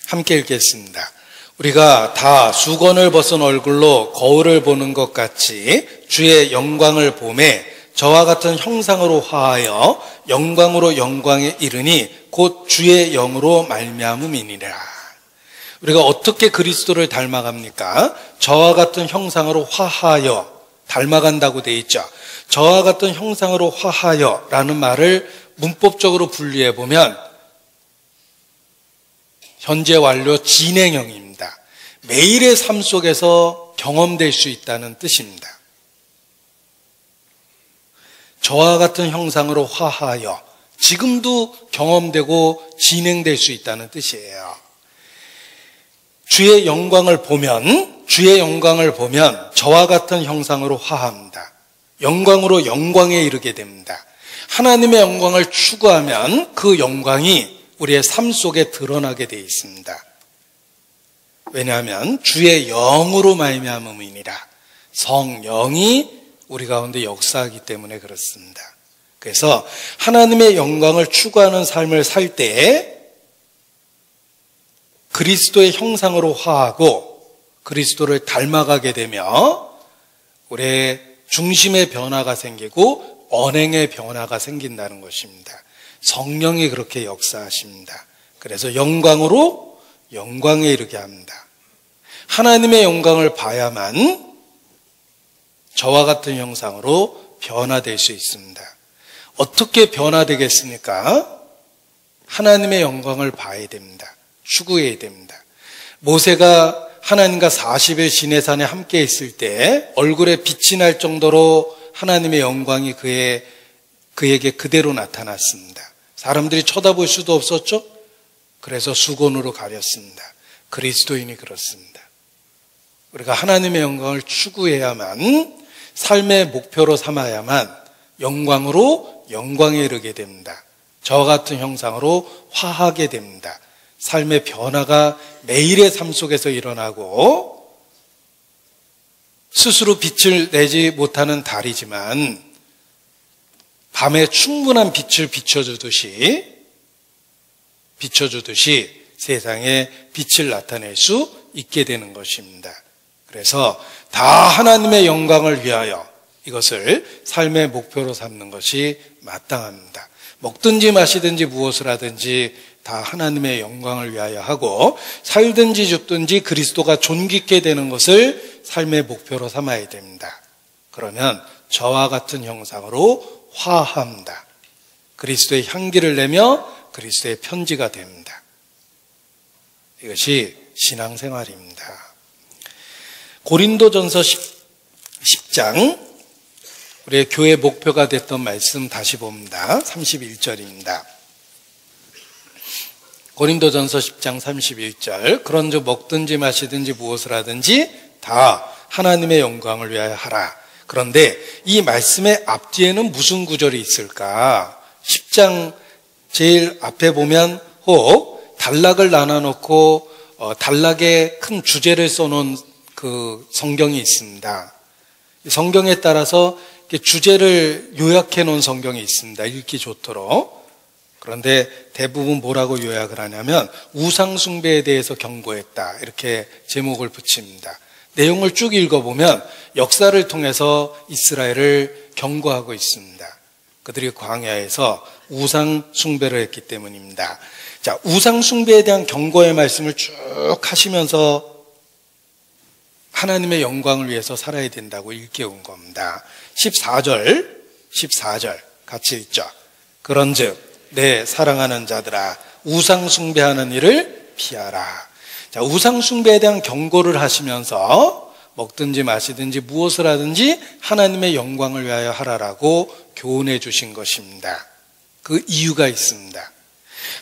A: 함께 읽겠습니다. 우리가 다 수건을 벗은 얼굴로 거울을 보는 것 같이 주의 영광을 보매 저와 같은 형상으로 화하여 영광으로 영광에 이르니 곧 주의 영으로 말미암음이니라. 우리가 어떻게 그리스도를 닮아갑니까? 저와 같은 형상으로 화하여 닮아간다고 되어 있죠. 저와 같은 형상으로 화하여 라는 말을 문법적으로 분리해 보면 현재 완료 진행형입니다. 매일의 삶 속에서 경험될 수 있다는 뜻입니다. 저와 같은 형상으로 화하여 지금도 경험되고 진행될 수 있다는 뜻이에요. 주의 영광을 보면 저와 같은 형상으로 화합니다. 영광으로 영광에 이르게 됩니다. 하나님의 영광을 추구하면 그 영광이 우리의 삶 속에 드러나게 되어 있습니다. 왜냐하면 주의 영으로 말미암음이니라. 성령이 우리 가운데 역사하기 때문에 그렇습니다. 그래서 하나님의 영광을 추구하는 삶을 살 때 그리스도의 형상으로 화하고 그리스도를 닮아가게 되며 우리의 중심의 변화가 생기고 언행의 변화가 생긴다는 것입니다. 성령이 그렇게 역사하십니다. 그래서 영광으로 영광에 이르게 합니다. 하나님의 영광을 봐야만 저와 같은 형상으로 변화될 수 있습니다. 어떻게 변화되겠습니까? 하나님의 영광을 봐야 됩니다. 추구해야 됩니다. 모세가 하나님과 40일 시내산에 함께 있을 때 얼굴에 빛이 날 정도로 하나님의 영광이 그에게 그대로 나타났습니다. 사람들이 쳐다볼 수도 없었죠? 그래서 수건으로 가렸습니다. 그리스도인이 그렇습니다. 우리가 하나님의 영광을 추구해야만, 삶의 목표로 삼아야만 영광으로 영광에 이르게 됩니다. 저와 같은 형상으로 화하게 됩니다. 삶의 변화가 매일의 삶 속에서 일어나고, 스스로 빛을 내지 못하는 달이지만 밤에 충분한 빛을 비춰주듯이 세상에 빛을 나타낼 수 있게 되는 것입니다. 그래서 다 하나님의 영광을 위하여 이것을 삶의 목표로 삼는 것이 마땅합니다. 먹든지 마시든지 무엇을 하든지 다 하나님의 영광을 위하여 하고, 살든지 죽든지 그리스도가 존귀케 되는 것을 삶의 목표로 삼아야 됩니다. 그러면 저와 같은 형상으로 화합니다. 그리스도의 향기를 내며 그리스도의 편지가 됩니다. 이것이 신앙생활입니다. 고린도전서 10장, 우리의 교회 목표가 됐던 말씀 다시 봅니다. 31절입니다. 고린도전서 10장 31절, 그런즉 먹든지 마시든지 무엇을 하든지 다 하나님의 영광을 위하여 하라. 그런데 이 말씀의 앞뒤에는 무슨 구절이 있을까? 10장 제일 앞에 보면 혹 단락을 나눠놓고 단락에 큰 주제를 써놓은 그 성경이 있습니다. 성경에 따라서 주제를 요약해 놓은 성경이 있습니다. 읽기 좋도록. 그런데 대부분 뭐라고 요약을 하냐면 우상숭배에 대해서 경고했다, 이렇게 제목을 붙입니다. 내용을 쭉 읽어보면 역사를 통해서 이스라엘을 경고하고 있습니다. 그들이 광야에서 우상숭배를 했기 때문입니다. 자, 우상숭배에 대한 경고의 말씀을 쭉 하시면서 하나님의 영광을 위해서 살아야 된다고 일깨운 겁니다. 14절 같이 읽죠. 그런즉 내 사랑하는 자들아, 우상숭배하는 일을 피하라. 자, 우상숭배에 대한 경고를 하시면서 먹든지 마시든지 무엇을 하든지 하나님의 영광을 위하여 하라라고 교훈해 주신 것입니다. 그 이유가 있습니다.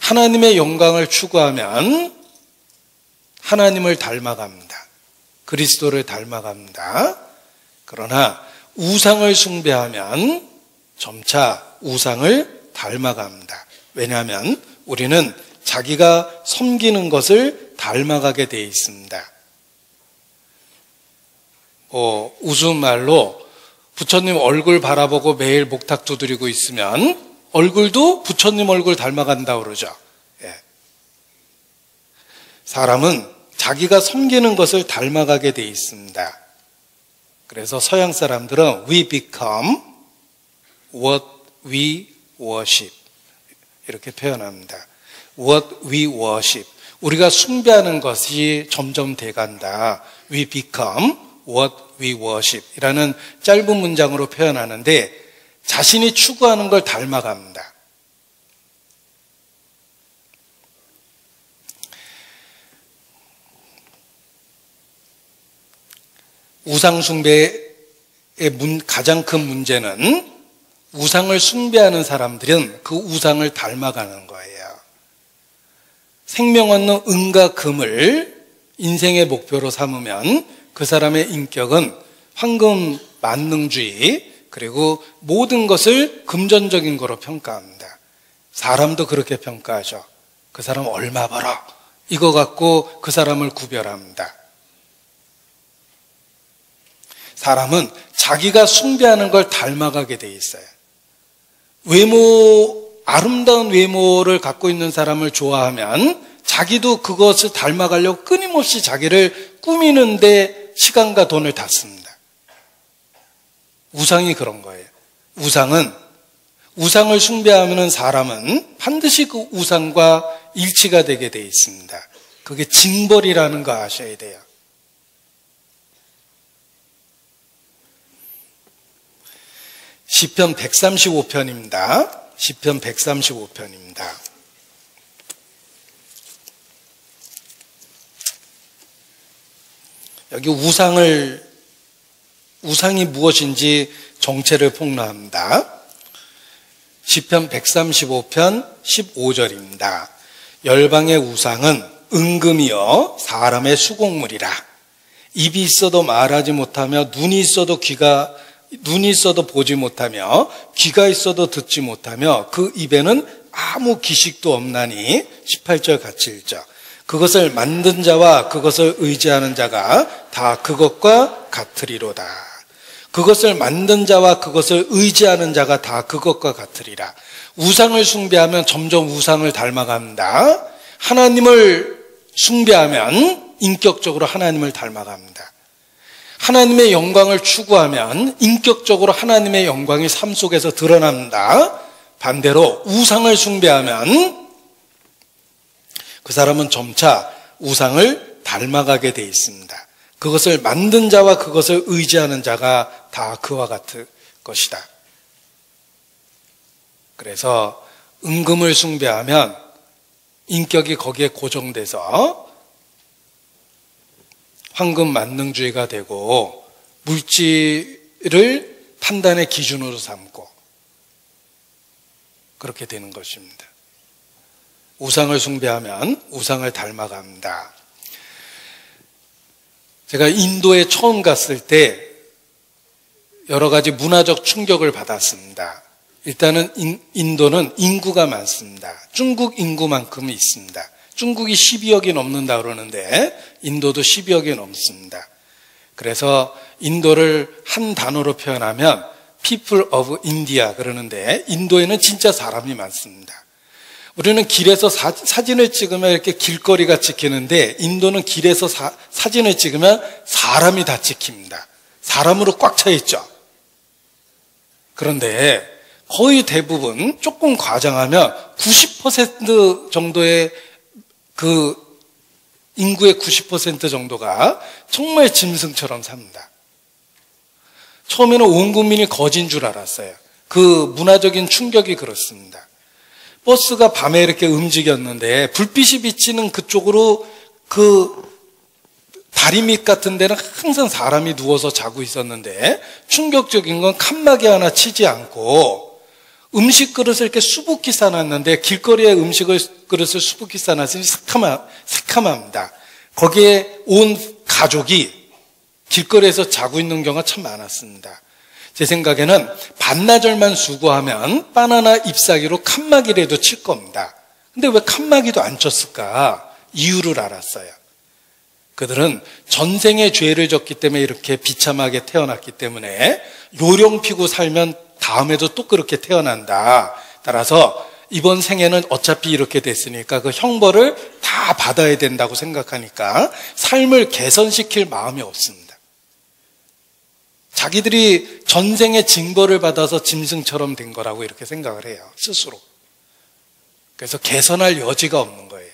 A: 하나님의 영광을 추구하면 하나님을 닮아갑니다. 그리스도를 닮아갑니다. 그러나 우상을 숭배하면 점차 우상을 닮아갑니다. 왜냐하면 우리는 자기가 섬기는 것을 닮아가게 되어 있습니다. 우스운 말로 부처님 얼굴 바라보고 매일 목탁 두드리고 있으면 얼굴도 부처님 얼굴 닮아간다고 그러죠. 예. 사람은 자기가 섬기는 것을 닮아가게 되어 있습니다. 그래서 서양 사람들은 we become what we worship 이렇게 표현합니다. What we worship, 우리가 숭배하는 것이 점점 돼간다. We become what we worship 이라는 짧은 문장으로 표현하는데 자신이 추구하는 걸 닮아갑니다. 우상숭배의 가장 큰 문제는 우상을 숭배하는 사람들은 그 우상을 닮아가는 거예요. 생명 얻는 은과 금을 인생의 목표로 삼으면 그 사람의 인격은 황금 만능주의, 그리고 모든 것을 금전적인 거로 평가합니다. 사람도 그렇게 평가하죠. 그 사람 얼마 벌어? 이거 갖고 그 사람을 구별합니다. 사람은 자기가 숭배하는 걸 닮아가게 돼 있어요. 아름다운 외모를 갖고 있는 사람을 좋아하면 자기도 그것을 닮아가려고 끊임없이 자기를 꾸미는데 시간과 돈을 다 씁니다. 우상이 그런 거예요. 우상을 숭배하는 사람은 반드시 그 우상과 일치가 되게 돼 있습니다. 그게 징벌이라는 거 아셔야 돼요. 시편 135편입니다. 시편 135편입니다. 여기 우상이 무엇인지 정체를 폭로합니다. 시편 135편 15절입니다. 열방의 우상은 은금이여 사람의 수공물이라. 입이 있어도 말하지 못하며 눈이 있어도 보지 못하며 귀가 있어도 듣지 못하며 그 입에는 아무 기식도 없나니 18절 같이 읽죠. 그것을 만든 자와 그것을 의지하는 자가 다 그것과 같으리로다. 그것을 만든 자와 그것을 의지하는 자가 다 그것과 같으리라. 우상을 숭배하면 점점 우상을 닮아갑니다. 하나님을 숭배하면 인격적으로 하나님을 닮아갑니다. 하나님의 영광을 추구하면 인격적으로 하나님의 영광이 삶 속에서 드러납니다. 반대로 우상을 숭배하면 그 사람은 점차 우상을 닮아가게 돼 있습니다. 그것을 만든 자와 그것을 의지하는 자가 다 그와 같을 것이다. 그래서 은금을 숭배하면 인격이 거기에 고정돼서 황금 만능주의가 되고 물질을 판단의 기준으로 삼고 그렇게 되는 것입니다. 우상을 숭배하면 우상을 닮아갑니다. 제가 인도에 처음 갔을 때 여러 가지 문화적 충격을 받았습니다. 일단은 인도는 인구가 많습니다. 중국 인구만큼은 있습니다. 중국이 12억이 넘는다 그러는데 인도도 12억이 넘습니다. 그래서 인도를 한 단어로 표현하면 People of India 그러는데 인도에는 진짜 사람이 많습니다. 우리는 길에서 사진을 찍으면 이렇게 길거리가 찍히는데 인도는 길에서 사진을 찍으면 사람이 다 찍힙니다. 사람으로 꽉 차 있죠. 그런데 거의 대부분 조금 과장하면 90% 정도의 그 인구의 90% 정도가 정말 짐승처럼 삽니다. 처음에는 온 국민이 거진 줄 알았어요. 그 문화적인 충격이 그렇습니다. 버스가 밤에 이렇게 움직였는데 불빛이 비치는 그쪽으로 그 다리 밑 같은 데는 항상 사람이 누워서 자고 있었는데 충격적인 건 칸막이 하나 치지 않고 음식 그릇을 이렇게 수북히 싸놨는데 길거리에 그릇을 수북히 싸놨으니 새카맙니다. 거기에 온 가족이 길거리에서 자고 있는 경우가 참 많았습니다. 제 생각에는 반나절만 수고하면 바나나 잎사귀로 칸막이라도 칠 겁니다. 근데 왜 칸막이도 안 쳤을까? 이유를 알았어요. 그들은 전생에 죄를 졌기 때문에 이렇게 비참하게 태어났기 때문에 요령 피고 살면 다음에도 또 그렇게 태어난다. 따라서 이번 생에는 어차피 이렇게 됐으니까 그 형벌을 다 받아야 된다고 생각하니까 삶을 개선시킬 마음이 없습니다. 자기들이 전생에 징벌을 받아서 짐승처럼 된 거라고 이렇게 생각을 해요. 스스로. 그래서 개선할 여지가 없는 거예요.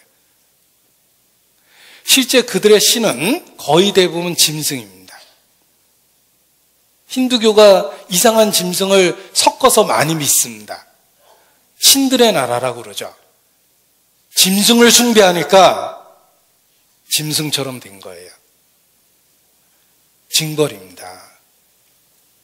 A: 실제 그들의 신은 거의 대부분 짐승입니다. 힌두교가 이상한 짐승을 섞어서 많이 믿습니다. 신들의 나라라고 그러죠. 짐승을 숭배하니까 짐승처럼 된 거예요. 징벌입니다.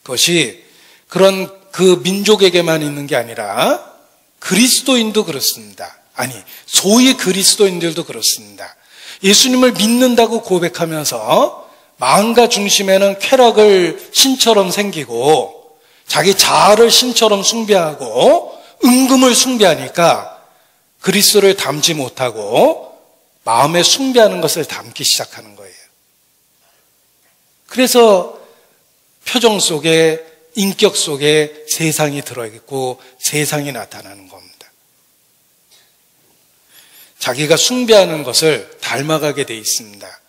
A: 그것이 그런 그 민족에게만 있는 게 아니라 그리스도인도 그렇습니다. 아니, 소위 그리스도인들도 그렇습니다. 예수님을 믿는다고 고백하면서 마음과 중심에는 쾌락을 신처럼 생기고 자기 자아를 신처럼 숭배하고 은금을 숭배하니까 그리스도를 담지 못하고 마음에 숭배하는 것을 담기 시작하는 거예요. 그래서 표정 속에, 인격 속에 세상이 들어있고 세상이 나타나는 겁니다. 자기가 숭배하는 것을 닮아가게 돼 있습니다.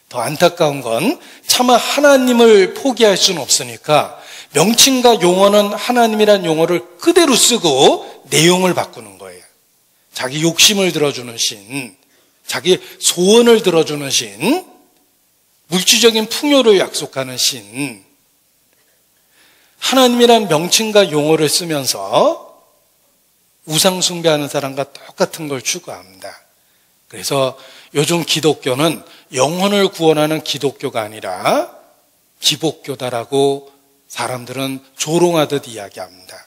A: 더 안타까운 건 차마 하나님을 포기할 수는 없으니까 명칭과 용어는 하나님이란 용어를 그대로 쓰고 내용을 바꾸는 거예요. 자기 욕심을 들어주는 신, 자기 소원을 들어주는 신, 물질적인 풍요를 약속하는 신, 하나님이란 명칭과 용어를 쓰면서 우상 숭배하는 사람과 똑같은 걸 추구합니다. 그래서 요즘 기독교는 영혼을 구원하는 기독교가 아니라 기복교다라고 사람들은 조롱하듯 이야기합니다.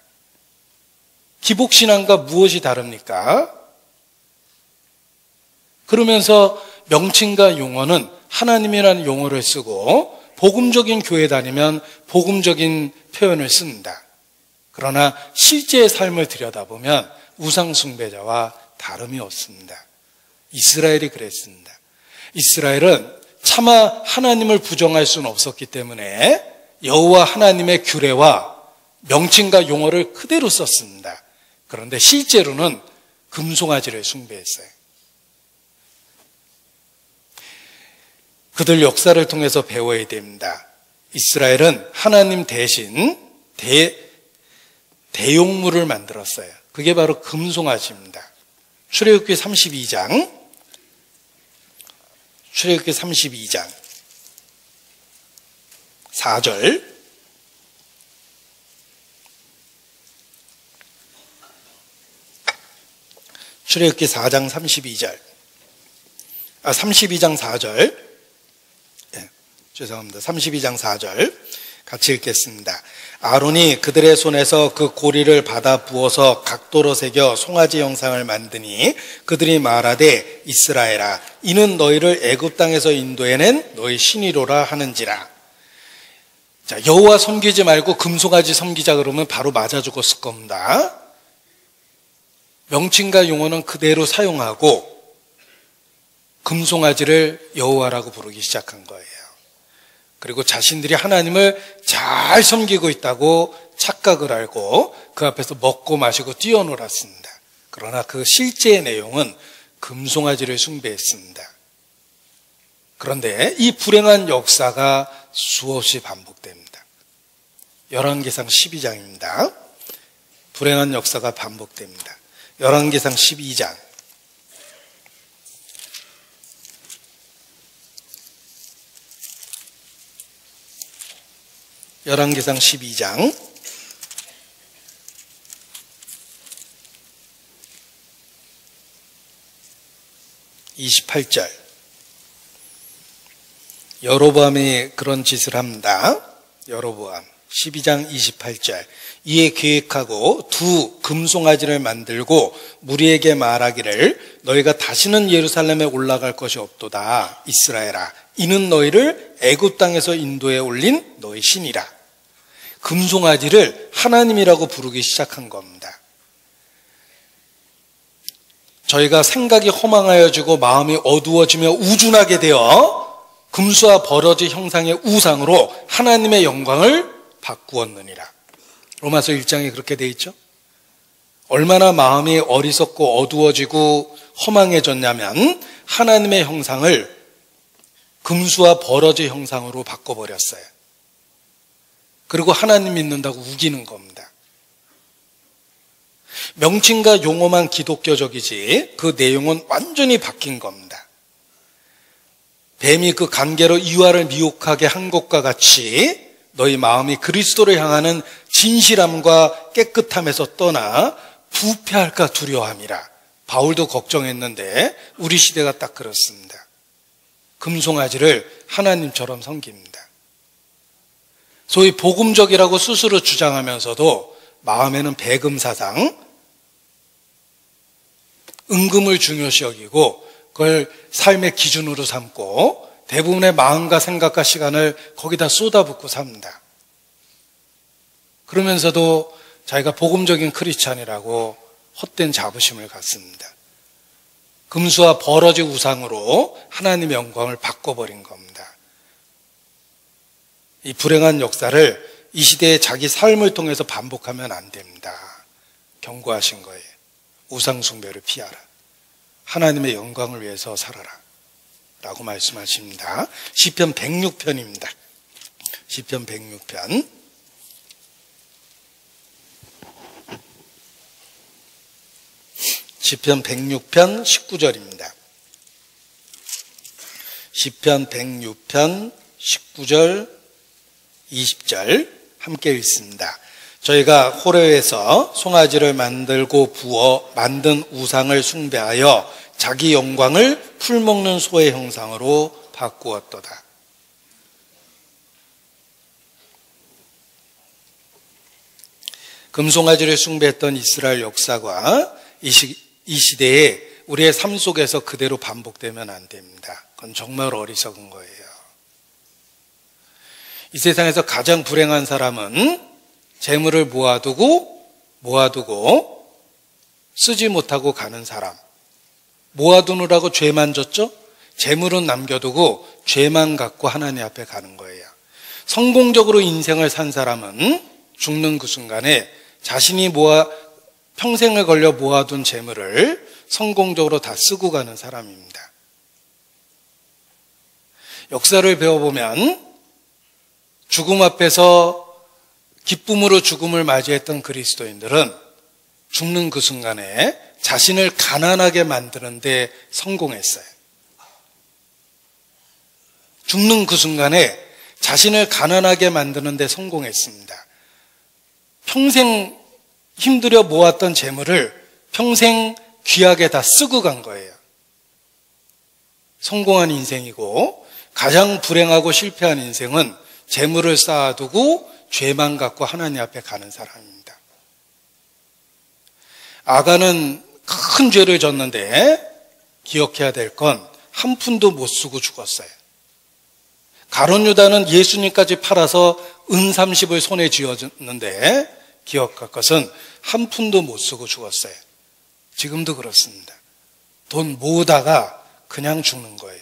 A: 기복신앙과 무엇이 다릅니까? 그러면서 명칭과 용어는 하나님이라는 용어를 쓰고 복음적인 교회 다니면 복음적인 표현을 씁니다. 그러나 실제의 삶을 들여다보면 우상 숭배자와 다름이 없습니다. 이스라엘이 그랬습니다. 이스라엘은 차마 하나님을 부정할 수는 없었기 때문에 여호와 하나님의 규례와 명칭과 용어를 그대로 썼습니다. 그런데 실제로는 금송아지를 숭배했어요. 그들 역사를 통해서 배워야 됩니다. 이스라엘은 하나님 대신 대용물을 만들었어요. 그게 바로 금송아지입니다. 출애굽기 32장 출애굽기 32장 4절 출애굽기 4장 32절 32장 4절 죄송합니다. 32장 4절 같이 읽겠습니다. 아론이 그들의 손에서 그 고리를 받아 부어서 각도로 새겨 송아지 형상을 만드니 그들이 말하되 이스라엘아 이는 너희를 애굽 땅에서 인도해낸 너희 신이로라 하는지라. 자, 여호와 섬기지 말고 금송아지 섬기자 그러면 바로 맞아 죽었을 겁니다. 명칭과 용어는 그대로 사용하고 금송아지를 여호와라고 부르기 시작한 거예요. 그리고 자신들이 하나님을 잘 섬기고 있다고 착각을 알고 그 앞에서 먹고 마시고 뛰어놀았습니다. 그러나 그 실제의 내용은 금송아지를 숭배했습니다. 그런데 이 불행한 역사가 수없이 반복됩니다. 열왕기상 12장입니다. 불행한 역사가 반복됩니다. 열왕기상 12장 열왕기상 12장 28절 여로보암이 그런 짓을 합니다. 여로보암 12장 28절 이에 계획하고 두 금송아지를 만들고 무리에게 말하기를 너희가 다시는 예루살렘에 올라갈 것이 없도다. 이스라엘아 이는 너희를 애굽 땅에서 인도에 올린 너희 신이라. 금송아지를 하나님이라고 부르기 시작한 겁니다. 저희가 생각이 허망하여지고 마음이 어두워지며 우준하게 되어 금수와 버러지 형상의 우상으로 하나님의 영광을 바꾸었느니라. 로마서 1장에 그렇게 돼 있죠. 얼마나 마음이 어리석고 어두워지고 허망해졌냐면 하나님의 형상을 금수와 버러지 형상으로 바꿔버렸어요. 그리고 하나님 믿는다고 우기는 겁니다. 명칭과 용어만 기독교적이지 그 내용은 완전히 바뀐 겁니다. 뱀이 그 관계로 이와를 미혹하게 한 것과 같이 너희 마음이 그리스도를 향하는 진실함과 깨끗함에서 떠나 부패할까 두려워함이라. 바울도 걱정했는데 우리 시대가 딱 그렇습니다. 금송아지를 하나님처럼 섬깁니다. 소위 복음적이라고 스스로 주장하면서도 마음에는 배금사상, 은금을 중요시 여기고 그걸 삶의 기준으로 삼고 대부분의 마음과 생각과 시간을 거기다 쏟아붓고 삽니다. 그러면서도 자기가 복음적인 크리스찬이라고 헛된 자부심을 갖습니다. 금수와 버러지 우상으로 하나님의 영광을 바꿔버린 겁니다. 이 불행한 역사를 이 시대에 자기 삶을 통해서 반복하면 안 됩니다. 경고하신 거예요. 우상 숭배를 피하라. 하나님의 영광을 위해서 살아라. 라고 말씀하십니다. 시편 106편입니다. 시편 106편. 시편 106편 19절입니다. 시편 106편 19절 20절 함께 읽습니다. 저희가 호레에서 송아지를 만들고 부어 만든 우상을 숭배하여 자기 영광을 풀먹는 소의 형상으로 바꾸었도다. 금송아지를 숭배했던 이스라엘 역사가 이 시대에 우리의 삶 속에서 그대로 반복되면 안 됩니다. 그건 정말 어리석은 거예요. 이 세상에서 가장 불행한 사람은 재물을 모아두고 쓰지 못하고 가는 사람. 모아두느라고 죄만 졌죠? 재물은 남겨두고 죄만 갖고 하나님 앞에 가는 거예요. 성공적으로 인생을 산 사람은 죽는 그 순간에 자신이 평생을 걸려 모아둔 재물을 성공적으로 다 쓰고 가는 사람입니다. 역사를 배워보면 죽음 앞에서 기쁨으로 죽음을 맞이했던 그리스도인들은 죽는 그 순간에 자신을 가난하게 만드는 데 성공했어요. 죽는 그 순간에 자신을 가난하게 만드는 데 성공했습니다. 평생 힘들여 모았던 재물을 평생 귀하게 다 쓰고 간 거예요. 성공한 인생이고 가장 불행하고 실패한 인생은 재물을 쌓아두고 죄만 갖고 하나님 앞에 가는 사람입니다. 아간은 큰 죄를 졌는데 기억해야 될 건 한 푼도 못 쓰고 죽었어요. 가룟 유다는 예수님까지 팔아서 은 30을 손에 쥐었는데 기억할 것은 한 푼도 못 쓰고 죽었어요. 지금도 그렇습니다. 돈 모으다가 그냥 죽는 거예요.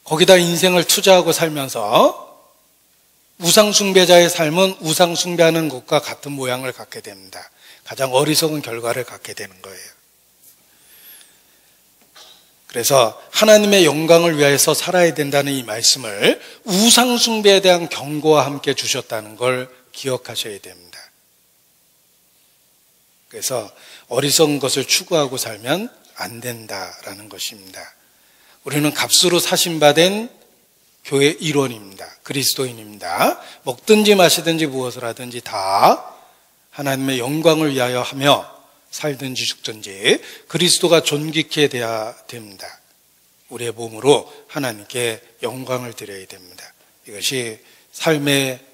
A: 거기다 인생을 투자하고 살면서 우상숭배자의 삶은 우상숭배하는 것과 같은 모양을 갖게 됩니다. 가장 어리석은 결과를 갖게 되는 거예요. 그래서 하나님의 영광을 위해서 살아야 된다는 이 말씀을 우상숭배에 대한 경고와 함께 주셨다는 걸 기억하셔야 됩니다. 그래서 어리석은 것을 추구하고 살면 안 된다라는 것입니다. 우리는 값으로 사신받은 교회 일원입니다. 그리스도인입니다. 먹든지 마시든지 무엇을 하든지 다 하나님의 영광을 위하여 하며 살든지 죽든지 그리스도가 존귀케 돼야 됩니다. 우리의 몸으로 하나님께 영광을 드려야 됩니다. 이것이 삶의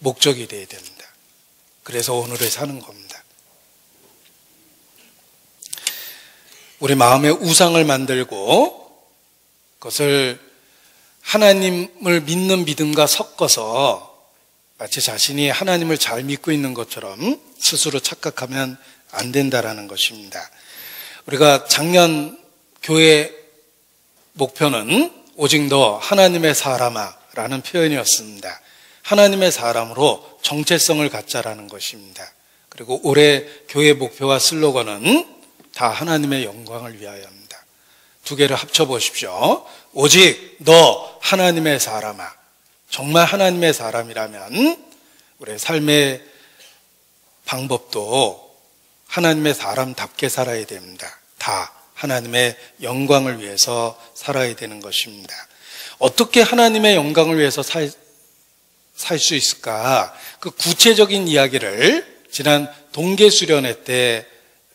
A: 목적이 되어야 됩니다. 그래서 오늘을 사는 겁니다. 우리 마음에 우상을 만들고 그것을 하나님을 믿는 믿음과 섞어서 마치 자신이 하나님을 잘 믿고 있는 것처럼 스스로 착각하면 안 된다라는 것입니다. 우리가 작년 교회 목표는 오직 너 하나님의 사람아라는 표현이었습니다. 하나님의 사람으로 정체성을 갖자라는 것입니다. 그리고 올해 교회 목표와 슬로건은 다 하나님의 영광을 위하여입니다. 두 개를 합쳐보십시오. 오직 너 하나님의 사람아. 정말 하나님의 사람이라면 우리의 삶의 방법도 하나님의 사람답게 살아야 됩니다. 다 하나님의 영광을 위해서 살아야 되는 것입니다. 어떻게 하나님의 영광을 위해서 살 수 있을까? 그 구체적인 이야기를 지난 동계수련회 때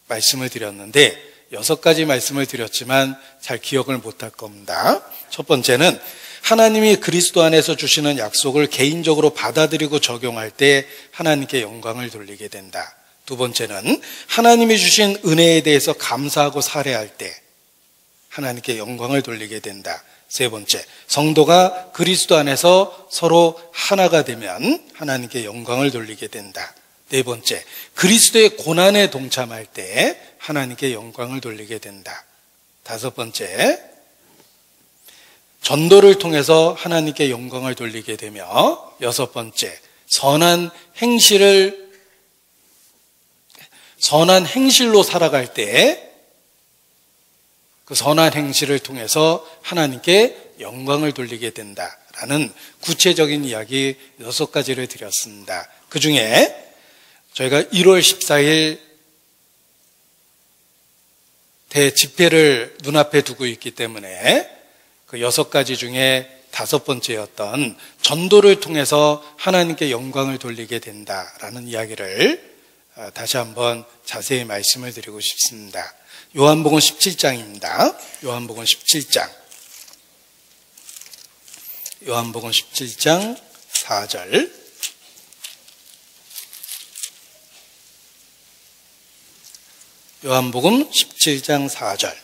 A: 말씀을 드렸는데 6가지 말씀을 드렸지만 잘 기억을 못할 겁니다. 첫 번째는 하나님이 그리스도 안에서 주시는 약속을 개인적으로 받아들이고 적용할 때 하나님께 영광을 돌리게 된다. 두 번째는 하나님이 주신 은혜에 대해서 감사하고 살해할 때 하나님께 영광을 돌리게 된다. 세 번째, 성도가 그리스도 안에서 서로 하나가 되면 하나님께 영광을 돌리게 된다. 네 번째, 그리스도의 고난에 동참할 때 하나님께 영광을 돌리게 된다. 다섯 번째, 전도를 통해서 하나님께 영광을 돌리게 되며, 여섯 번째, 선한 행실로 살아갈 때 그 선한 행실을 통해서 하나님께 영광을 돌리게 된다라는 구체적인 이야기 6가지를 드렸습니다. 그 중에 저희가 1월 14일 대집회를 눈앞에 두고 있기 때문에 그 6가지 중에 5번째였던 전도를 통해서 하나님께 영광을 돌리게 된다라는 이야기를 다시 한번 자세히 말씀을 드리고 싶습니다. 요한복음 17장입니다. 요한복음 17장. 요한복음 17장 4절. 요한복음 17장 4절.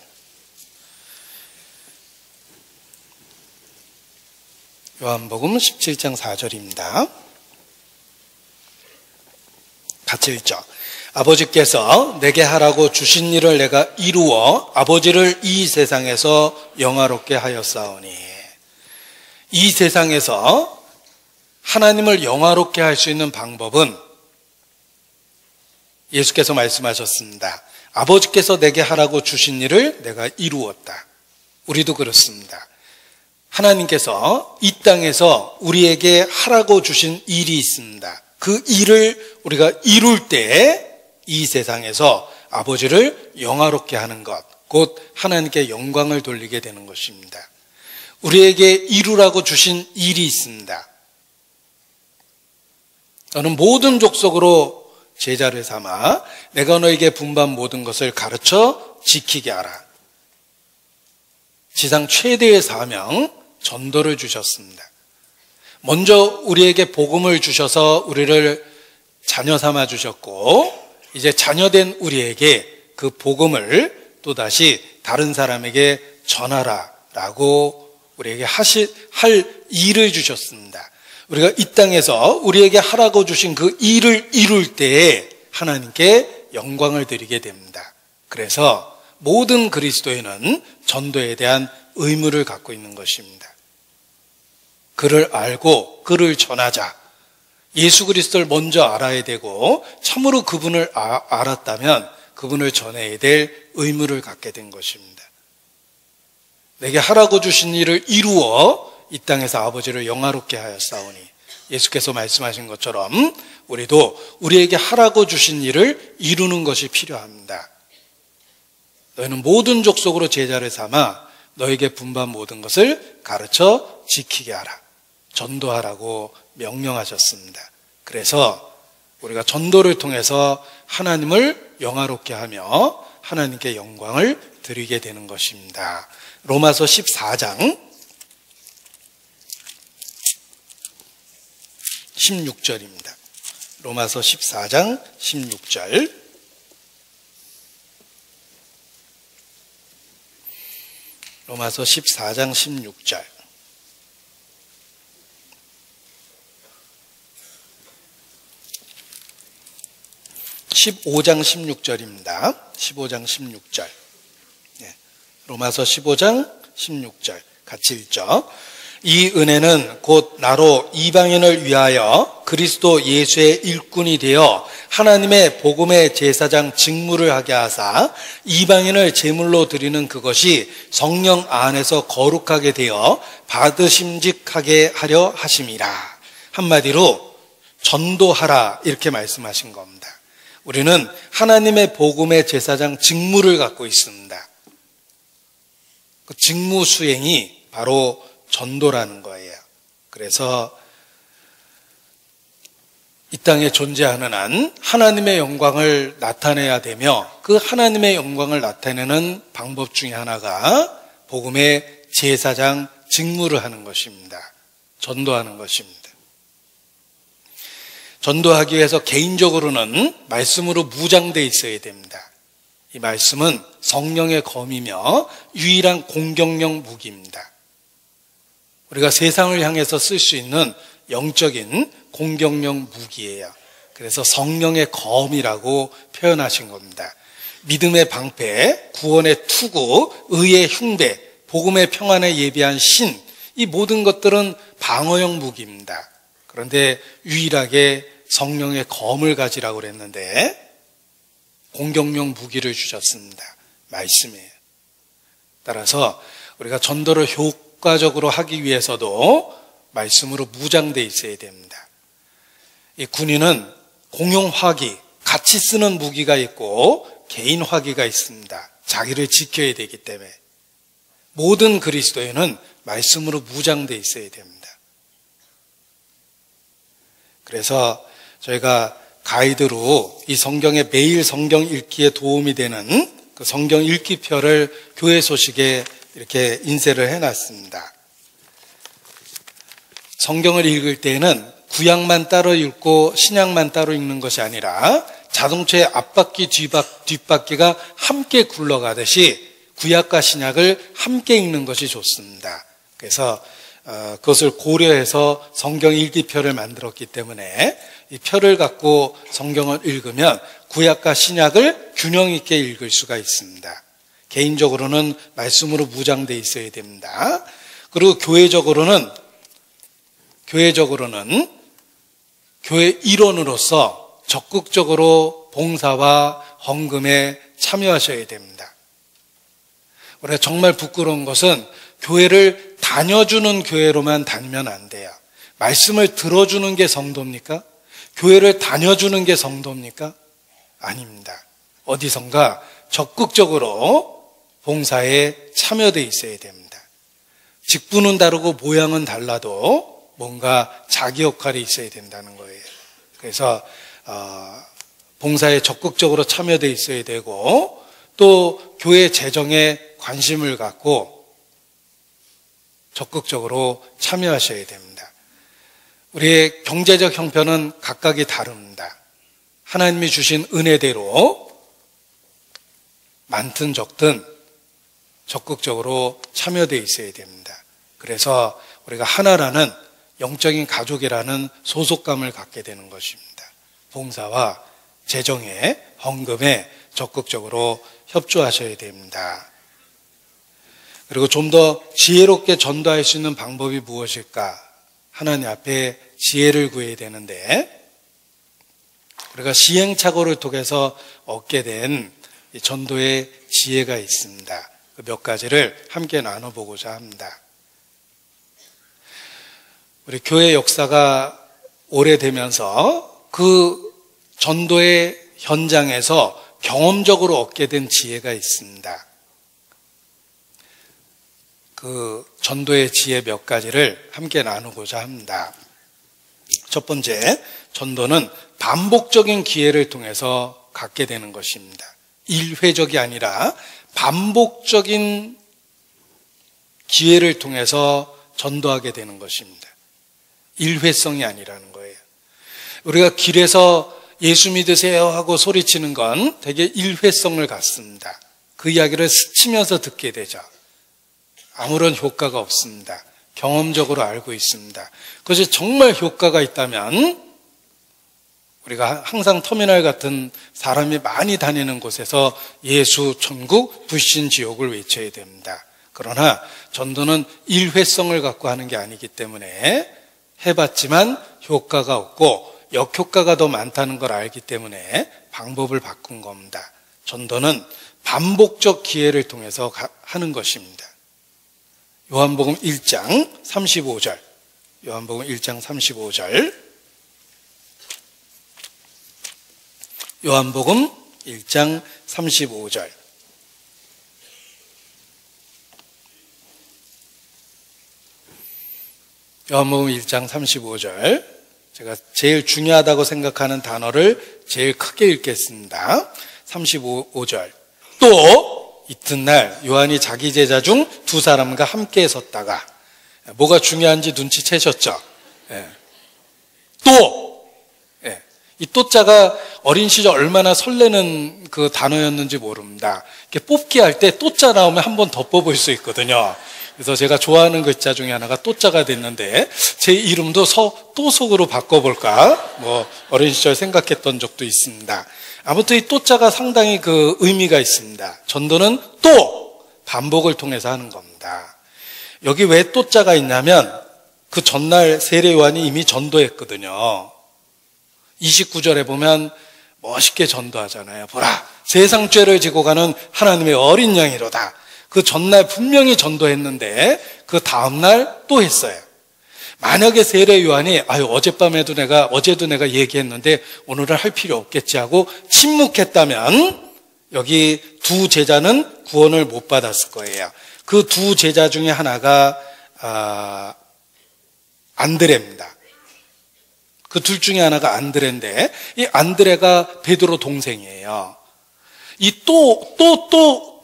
A: 요한복음 17장 4절입니다. 같이 읽죠. 아버지께서 내게 하라고 주신 일을 내가 이루어 아버지를 이 세상에서 영화롭게 하였사오니. 이 세상에서 하나님을 영화롭게 할 수 있는 방법은 예수께서 말씀하셨습니다. 아버지께서 내게 하라고 주신 일을 내가 이루었다. 우리도 그렇습니다. 하나님께서 이 땅에서 우리에게 하라고 주신 일이 있습니다. 그 일을 우리가 이룰 때 이 세상에서 아버지를 영화롭게 하는 것, 곧 하나님께 영광을 돌리게 되는 것입니다. 우리에게 이루라고 주신 일이 있습니다. 너는 모든 족속으로 제자를 삼아 내가 너에게 분부한 모든 것을 가르쳐 지키게 하라. 지상 최대의 사명, 전도를 주셨습니다. 먼저 우리에게 복음을 주셔서 우리를 자녀 삼아 주셨고, 이제 자녀된 우리에게 그 복음을 또다시 다른 사람에게 전하라라고 우리에게 할 일을 주셨습니다. 우리가 이 땅에서 우리에게 하라고 주신 그 일을 이룰 때에 하나님께 영광을 드리게 됩니다. 그래서 모든 그리스도인은 전도에 대한 의무를 갖고 있는 것입니다. 그를 알고 그를 전하자. 예수 그리스도를 먼저 알아야 되고 참으로 그분을 알았다면 그분을 전해야 될 의무를 갖게 된 것입니다. 내게 하라고 주신 일을 이루어 이 땅에서 아버지를 영화롭게 하였사오니. 예수께서 말씀하신 것처럼 우리도 우리에게 하라고 주신 일을 이루는 것이 필요합니다. 너희는 모든 족속으로 제자를 삼아 너에게 분부한 모든 것을 가르쳐 지키게 하라. 전도하라고 명령하셨습니다. 그래서 우리가 전도를 통해서 하나님을 영화롭게 하며 하나님께 영광을 드리게 되는 것입니다. 로마서 14장 16절입니다. 로마서 14장 16절. 로마서 14장 16절. 15장 16절입니다. 15장 16절. 로마서 15장 16절. 같이 읽죠. 이 은혜는 곧 나로 이방인을 위하여 그리스도 예수의 일꾼이 되어 하나님의 복음의 제사장 직무를 하게 하사 이방인을 제물로 드리는 그것이 성령 안에서 거룩하게 되어 받으심직하게 하려 하심이라. 한마디로 전도하라 이렇게 말씀하신 겁니다. 우리는 하나님의 복음의 제사장 직무를 갖고 있습니다. 그 직무 수행이 바로 전도라는 거예요. 그래서 이 땅에 존재하는 한 하나님의 영광을 나타내야 되며 그 하나님의 영광을 나타내는 방법 중에 하나가 복음의 제사장 직무를 하는 것입니다. 전도하는 것입니다. 전도하기 위해서 개인적으로는 말씀으로 무장되어 있어야 됩니다. 이 말씀은 성령의 검이며 유일한 공격용 무기입니다. 우리가 세상을 향해서 쓸 수 있는 영적인 공격용 무기예요. 그래서 성령의 검이라고 표현하신 겁니다. 믿음의 방패, 구원의 투구, 의의 흉배, 복음의 평안에 예비한 신, 이 모든 것들은 방어용 무기입니다. 그런데 유일하게 성령의 검을 가지라고 그랬는데 공격용 무기를 주셨습니다. 말씀이에요. 따라서 우리가 전도를 효과적으로 하기 위해서도 말씀으로 무장되어 있어야 됩니다. 이 군인은 공용 화기, 같이 쓰는 무기가 있고 개인 화기가 있습니다. 자기를 지켜야 되기 때문에 모든 그리스도인은 말씀으로 무장되어 있어야 됩니다. 그래서 저희가 가이드로 이 성경에 매일 성경 읽기에 도움이 되는 그 성경 읽기표를 교회 소식에 이렇게 인쇄를 해놨습니다. 성경을 읽을 때에는 구약만 따로 읽고 신약만 따로 읽는 것이 아니라 자동차의 앞바퀴 뒷바퀴가 함께 굴러가듯이 구약과 신약을 함께 읽는 것이 좋습니다. 그래서 그것을 고려해서 성경 읽기표를 만들었기 때문에 이 표를 갖고 성경을 읽으면 구약과 신약을 균형 있게 읽을 수가 있습니다. 개인적으로는 말씀으로 무장되어 있어야 됩니다. 그리고 교회적으로는 교회 일원으로서 적극적으로 봉사와 헌금에 참여하셔야 됩니다. 우리가 정말 부끄러운 것은 교회를 다녀주는 교회로만 다니면 안 돼요. 말씀을 들어주는 게 성도입니까? 교회를 다녀주는 게 성도입니까? 아닙니다. 어디선가 적극적으로 봉사에 참여되어 있어야 됩니다. 직분은 다르고 모양은 달라도 뭔가 자기 역할이 있어야 된다는 거예요. 그래서 봉사에 적극적으로 참여되어 있어야 되고 또 교회 재정에 관심을 갖고 적극적으로 참여하셔야 됩니다. 우리의 경제적 형편은 각각이 다릅니다. 하나님이 주신 은혜대로 많든 적든 적극적으로 참여되어 있어야 됩니다. 그래서 우리가 하나라는 영적인 가족이라는 소속감을 갖게 되는 것입니다. 봉사와 재정에, 헌금에 적극적으로 협조하셔야 됩니다. 그리고 좀 더 지혜롭게 전도할 수 있는 방법이 무엇일까? 하나님 앞에 지혜를 구해야 되는데 우리가 시행착오를 통해서 얻게 된 전도의 지혜가 있습니다. 그 몇 가지를 함께 나눠보고자 합니다. 우리 교회 역사가 오래되면서 그 전도의 현장에서 경험적으로 얻게 된 지혜가 있습니다. 그 전도의 지혜 몇 가지를 함께 나누고자 합니다. 첫 번째, 전도는 반복적인 기회를 통해서 갖게 되는 것입니다. 일회적이 아니라 반복적인 기회를 통해서 전도하게 되는 것입니다. 일회성이 아니라는 거예요. 우리가 길에서 예수 믿으세요 하고 소리치는 건 되게 일회성을 갖습니다. 그 이야기를 스치면서 듣게 되죠. 아무런 효과가 없습니다. 경험적으로 알고 있습니다. 그것이 정말 효과가 있다면 우리가 항상 터미널 같은 사람이 많이 다니는 곳에서 예수, 천국, 불신, 지옥을 외쳐야 됩니다. 그러나 전도는 일회성을 갖고 하는 게 아니기 때문에 해봤지만 효과가 없고 역효과가 더 많다는 걸 알기 때문에 방법을 바꾼 겁니다. 전도는 반복적 기회를 통해서 하는 것입니다. 요한복음 1장 35절. 요한복음 1장 35절. 요한복음 1장 35절. 요한복음 1장 35절. 제가 제일 중요하다고 생각하는 단어를 제일 크게 읽겠습니다. 35절. 또 이튿날 요한이 자기 제자 중 두 사람과 함께 섰다가, 뭐가 중요한지 눈치채셨죠? 예. 또, 예. 이 또자가 어린 시절 얼마나 설레는 그 단어였는지 모릅니다. 이렇게 뽑기 할 때 또자 나오면 한 번 더 뽑을 수 있거든요. 그래서 제가 좋아하는 글자 중에 하나가 또자가 됐는데 제 이름도 또속으로 바꿔볼까 어린 시절 생각했던 적도 있습니다. 아무튼 이 또자가 상당히 그 의미가 있습니다. 전도는 또 반복을 통해서 하는 겁니다. 여기 왜 또자가 있냐면 그 전날 세례 요한이 이미 전도했거든요. 29절에 보면 멋있게 전도하잖아요. 보라, 세상 죄를 지고 가는 하나님의 어린 양이로다. 그 전날 분명히 전도했는데 그 다음날 또 했어요. 만약에 세례 요한이 어제도 내가 얘기했는데 오늘은 할 필요 없겠지 하고 침묵했다면 여기 두 제자는 구원을 못 받았을 거예요. 그 두 제자 중에 하나가 안드레입니다. 그 둘 중에 하나가 안드레인데 이 안드레가 베드로 동생이에요. 이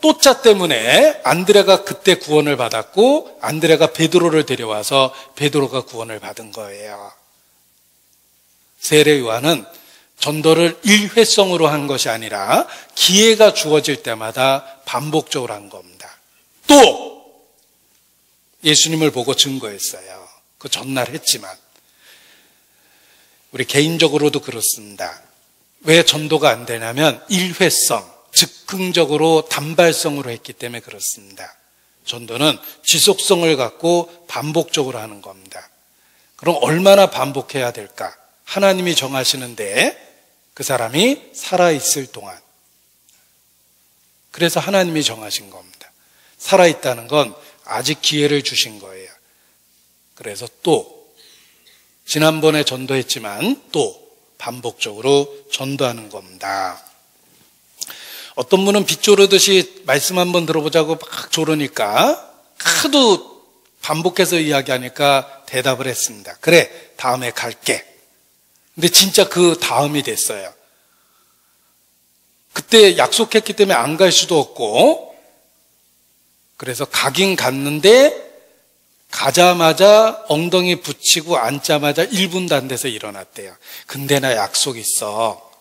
A: 또자 때문에 안드레가 그때 구원을 받았고 안드레가 베드로를 데려와서 베드로가 구원을 받은 거예요. 세례 요한은 전도를 일회성으로 한 것이 아니라 기회가 주어질 때마다 반복적으로 한 겁니다. 또 예수님을 보고 증거했어요. 그 전날 했지만 우리 개인적으로도 그렇습니다. 왜 전도가 안 되냐면 일회성, 즉흥적으로 단발성으로 했기 때문에 그렇습니다. 전도는 지속성을 갖고 반복적으로 하는 겁니다. 그럼 얼마나 반복해야 될까? 하나님이 정하시는데 그 사람이 살아있을 동안. 그래서 하나님이 정하신 겁니다. 살아있다는 건 아직 기회를 주신 거예요. 그래서 또 지난번에 전도했지만 또 반복적으로 전도하는 겁니다. 어떤 분은 빗 조르듯이 말씀 한번 들어보자고 막 조르니까 하도 반복해서 이야기하니까 대답을 했습니다. 그래, 다음에 갈게. 근데 진짜 그 다음이 됐어요. 그때 약속했기 때문에 안 갈 수도 없고 그래서 가긴 갔는데 가자마자 엉덩이 붙이고 앉자마자 1분도 안 돼서 일어났대요. 근데 나 약속 있어.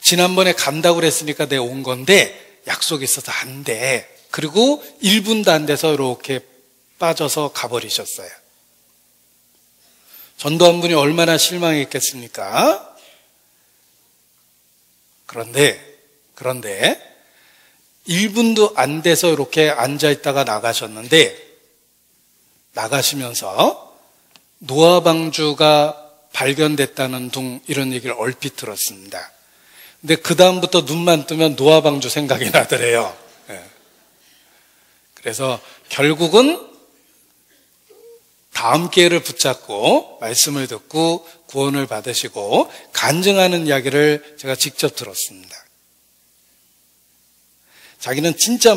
A: 지난번에 간다고 그랬으니까 내가 온 건데 약속이 있어서 안 돼. 그리고 1분도 안 돼서 이렇게 빠져서 가버리셨어요. 전도한 분이 얼마나 실망했겠습니까? 그런데 1분도 안 돼서 이렇게 앉아있다가 나가셨는데 나가시면서 노아방주가 발견됐다는 둥 이런 얘기를 얼핏 들었습니다. 근데 그 다음부터 눈만 뜨면 노아방주 생각이 나더래요. 그래서 결국은 다음 기회를 붙잡고 말씀을 듣고 구원을 받으시고 간증하는 이야기를 제가 직접 들었습니다. 자기는 진짜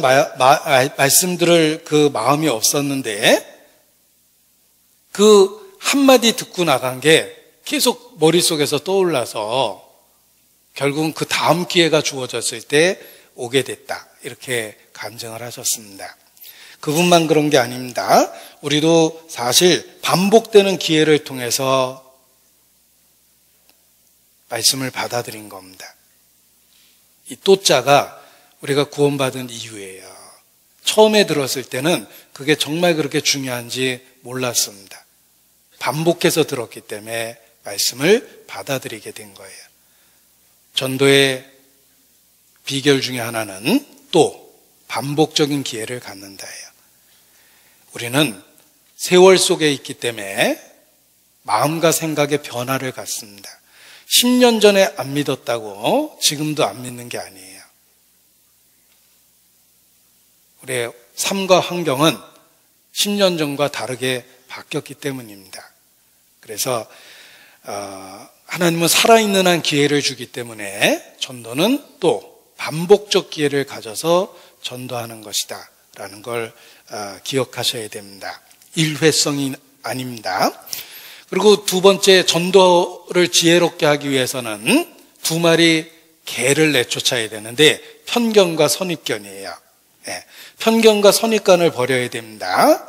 A: 말씀 들을 그 마음이 없었는데 그 한마디 듣고 나간 게 계속 머릿속에서 떠올라서 결국은 그 다음 기회가 주어졌을 때 오게 됐다. 이렇게 간증을 하셨습니다. 그분만 그런 게 아닙니다. 우리도 사실 반복되는 기회를 통해서 말씀을 받아들인 겁니다. 이 또자가 우리가 구원받은 이유예요. 처음에 들었을 때는 그게 정말 그렇게 중요한지 몰랐습니다. 반복해서 들었기 때문에 말씀을 받아들이게 된 거예요. 전도의 비결 중에 하나는 또 반복적인 기회를 갖는다예요. 우리는 세월 속에 있기 때문에 마음과 생각의 변화를 갖습니다. 10년 전에 안 믿었다고 지금도 안 믿는 게 아니에요. 우리의 삶과 환경은 10년 전과 다르게 바뀌었기 때문입니다. 그래서 하나님은 살아있는 한 기회를 주기 때문에 전도는 또 반복적 기회를 가져서 전도하는 것이다 라는 걸 기억하셔야 됩니다. 일회성이 아닙니다. 그리고 두 번째, 전도를 지혜롭게 하기 위해서는 두 마리 개를 내쫓아야 되는데 편견과 선입견이에요. 편견과 선입견을 버려야 됩니다.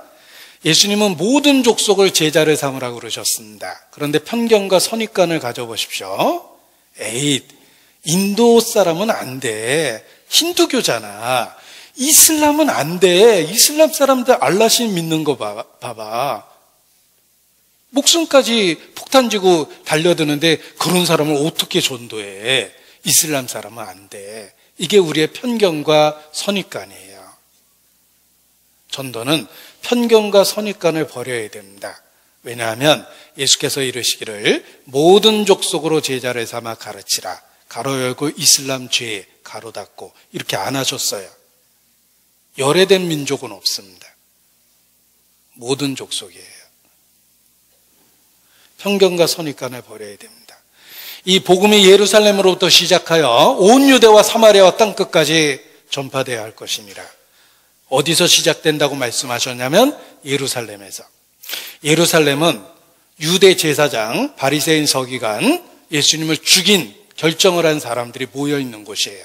A: 예수님은 모든 족속을 제자를 삼으라고 그러셨습니다. 그런데 편견과 선입견을 가져보십시오. 에이, 인도 사람은 안 돼. 힌두교잖아. 이슬람은 안 돼. 이슬람 사람들 알라신 믿는 거 봐봐. 목숨까지 폭탄지고 달려드는데 그런 사람을 어떻게 전도해? 이슬람 사람은 안 돼. 이게 우리의 편견과 선입관이에요. 전도는 편견과 선입관을 버려야 됩니다. 왜냐하면 예수께서 이르시기를 모든 족속으로 제자를 삼아 가르치라. 가로 열고 이슬람 죄 가로 닫고 이렇게 안 하셨어요. 열애된 민족은 없습니다. 모든 족속이에요. 편견과 선입관을 버려야 됩니다. 이 복음이 예루살렘으로부터 시작하여 온 유대와 사마리아와 땅끝까지 전파되어야 할 것이니라. 어디서 시작된다고 말씀하셨냐면 예루살렘에서. 예루살렘은 유대 제사장 바리새인 서기관 예수님을 죽인 결정을 한 사람들이 모여 있는 곳이에요.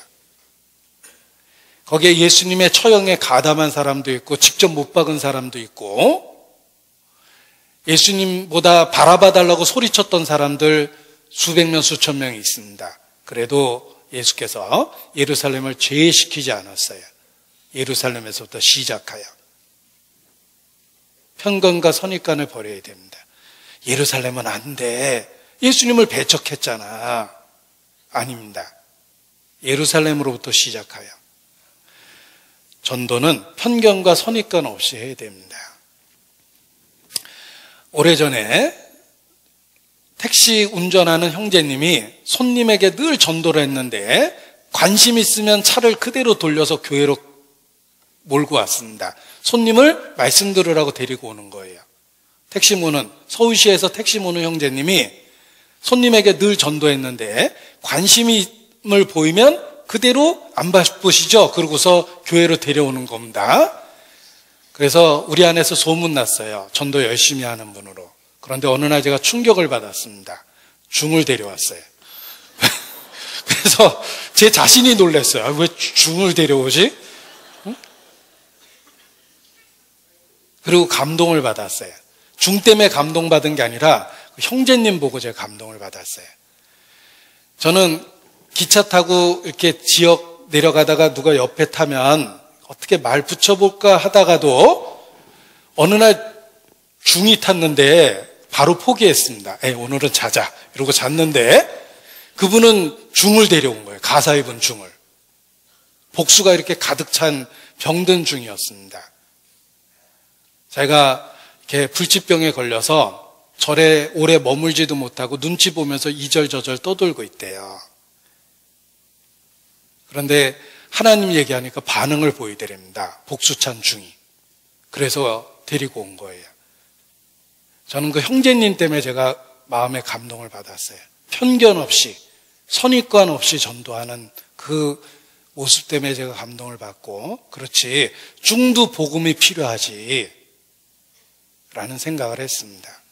A: 거기에 예수님의 처형에 가담한 사람도 있고 직접 못 박은 사람도 있고 예수님보다 바라봐 달라고 소리쳤던 사람들 수백 명 수천 명이 있습니다. 그래도 예수께서 예루살렘을 제외시키지 않았어요. 예루살렘에서부터 시작하여 편견과 선입관을 버려야 됩니다. 예루살렘은 안 돼. 예수님을 배척했잖아. 아닙니다. 예루살렘으로부터 시작하여 전도는 편견과 선입관 없이 해야 됩니다. 오래전에 택시 운전하는 형제님이 손님에게 늘 전도를 했는데 관심 있으면 차를 그대로 돌려서 교회로 몰고 왔습니다. 손님을 말씀 들으라고 데리고 오는 거예요. 택시 모는 서울시에서 택시 모는 형제님이 손님에게 늘 전도했는데 관심을 보이면 그대로 안 바쁘시죠? 그러고서 교회로 데려오는 겁니다. 그래서 우리 안에서 소문났어요. 전도 열심히 하는 분으로. 그런데 어느 날 제가 충격을 받았습니다. 중을 데려왔어요. 그래서 제 자신이 놀랐어요. 왜 중을 데려오지? 응? 그리고 감동을 받았어요. 중 때문에 감동받은 게 아니라 형제님 보고 제가 감동을 받았어요. 저는 기차 타고 이렇게 지역 내려가다가 누가 옆에 타면 어떻게 말 붙여볼까 하다가도 어느 날 중이 탔는데 바로 포기했습니다. 오늘은 자자 이러고 잤는데 그분은 중을 데려온 거예요. 가사 입은 중을. 복수가 이렇게 가득 찬 병든 중이었습니다. 제가 이렇게 불치병에 걸려서 절에 오래 머물지도 못하고 눈치 보면서 이절저절 떠돌고 있대요. 그런데 하나님 얘기하니까 반응을 보이더랍니다. 복수찬 중이. 그래서 데리고 온 거예요. 저는 그 형제님 때문에 제가 마음에 감동을 받았어요. 편견 없이 선입관 없이 전도하는 그 모습 때문에 제가 감동을 받고 그렇지 중도 복음이 필요하지 라는 생각을 했습니다.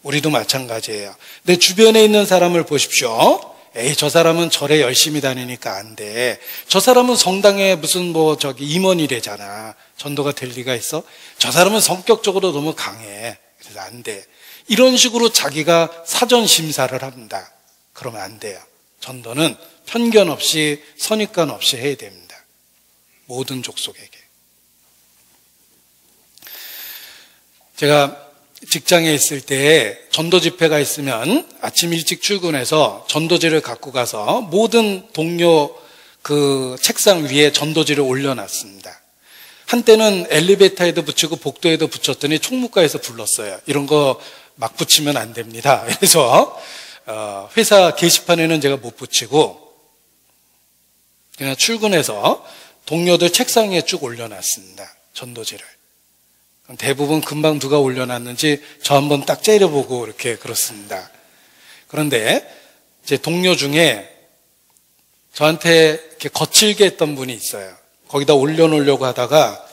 A: 우리도 마찬가지예요. 내 주변에 있는 사람을 보십시오. 저 사람은 절에 열심히 다니니까 안 돼. 저 사람은 성당에 무슨 임원이래잖아. 전도가 될 리가 있어? 저 사람은 성격적으로 너무 강해. 그래서 안 돼. 이런 식으로 자기가 사전 심사를 합니다. 그러면 안 돼요. 전도는 편견 없이 선입관 없이 해야 됩니다. 모든 족속에게. 제가 직장에 있을 때 전도 집회가 있으면 아침 일찍 출근해서 전도지를 갖고 가서 모든 동료 그 책상 위에 전도지를 올려놨습니다. 한때는 엘리베이터에도 붙이고 복도에도 붙였더니 총무과에서 불렀어요. 이런 거 막 붙이면 안 됩니다. 그래서 회사 게시판에는 제가 못 붙이고 그냥 출근해서 동료들 책상 위에 쭉 올려놨습니다. 전도지를. 대부분 금방 누가 올려놨는지 저 한번 딱 째려보고 이렇게 그렇습니다. 그런데 제 동료 중에 저한테 이렇게 거칠게 했던 분이 있어요. 거기다 올려놓으려고 하다가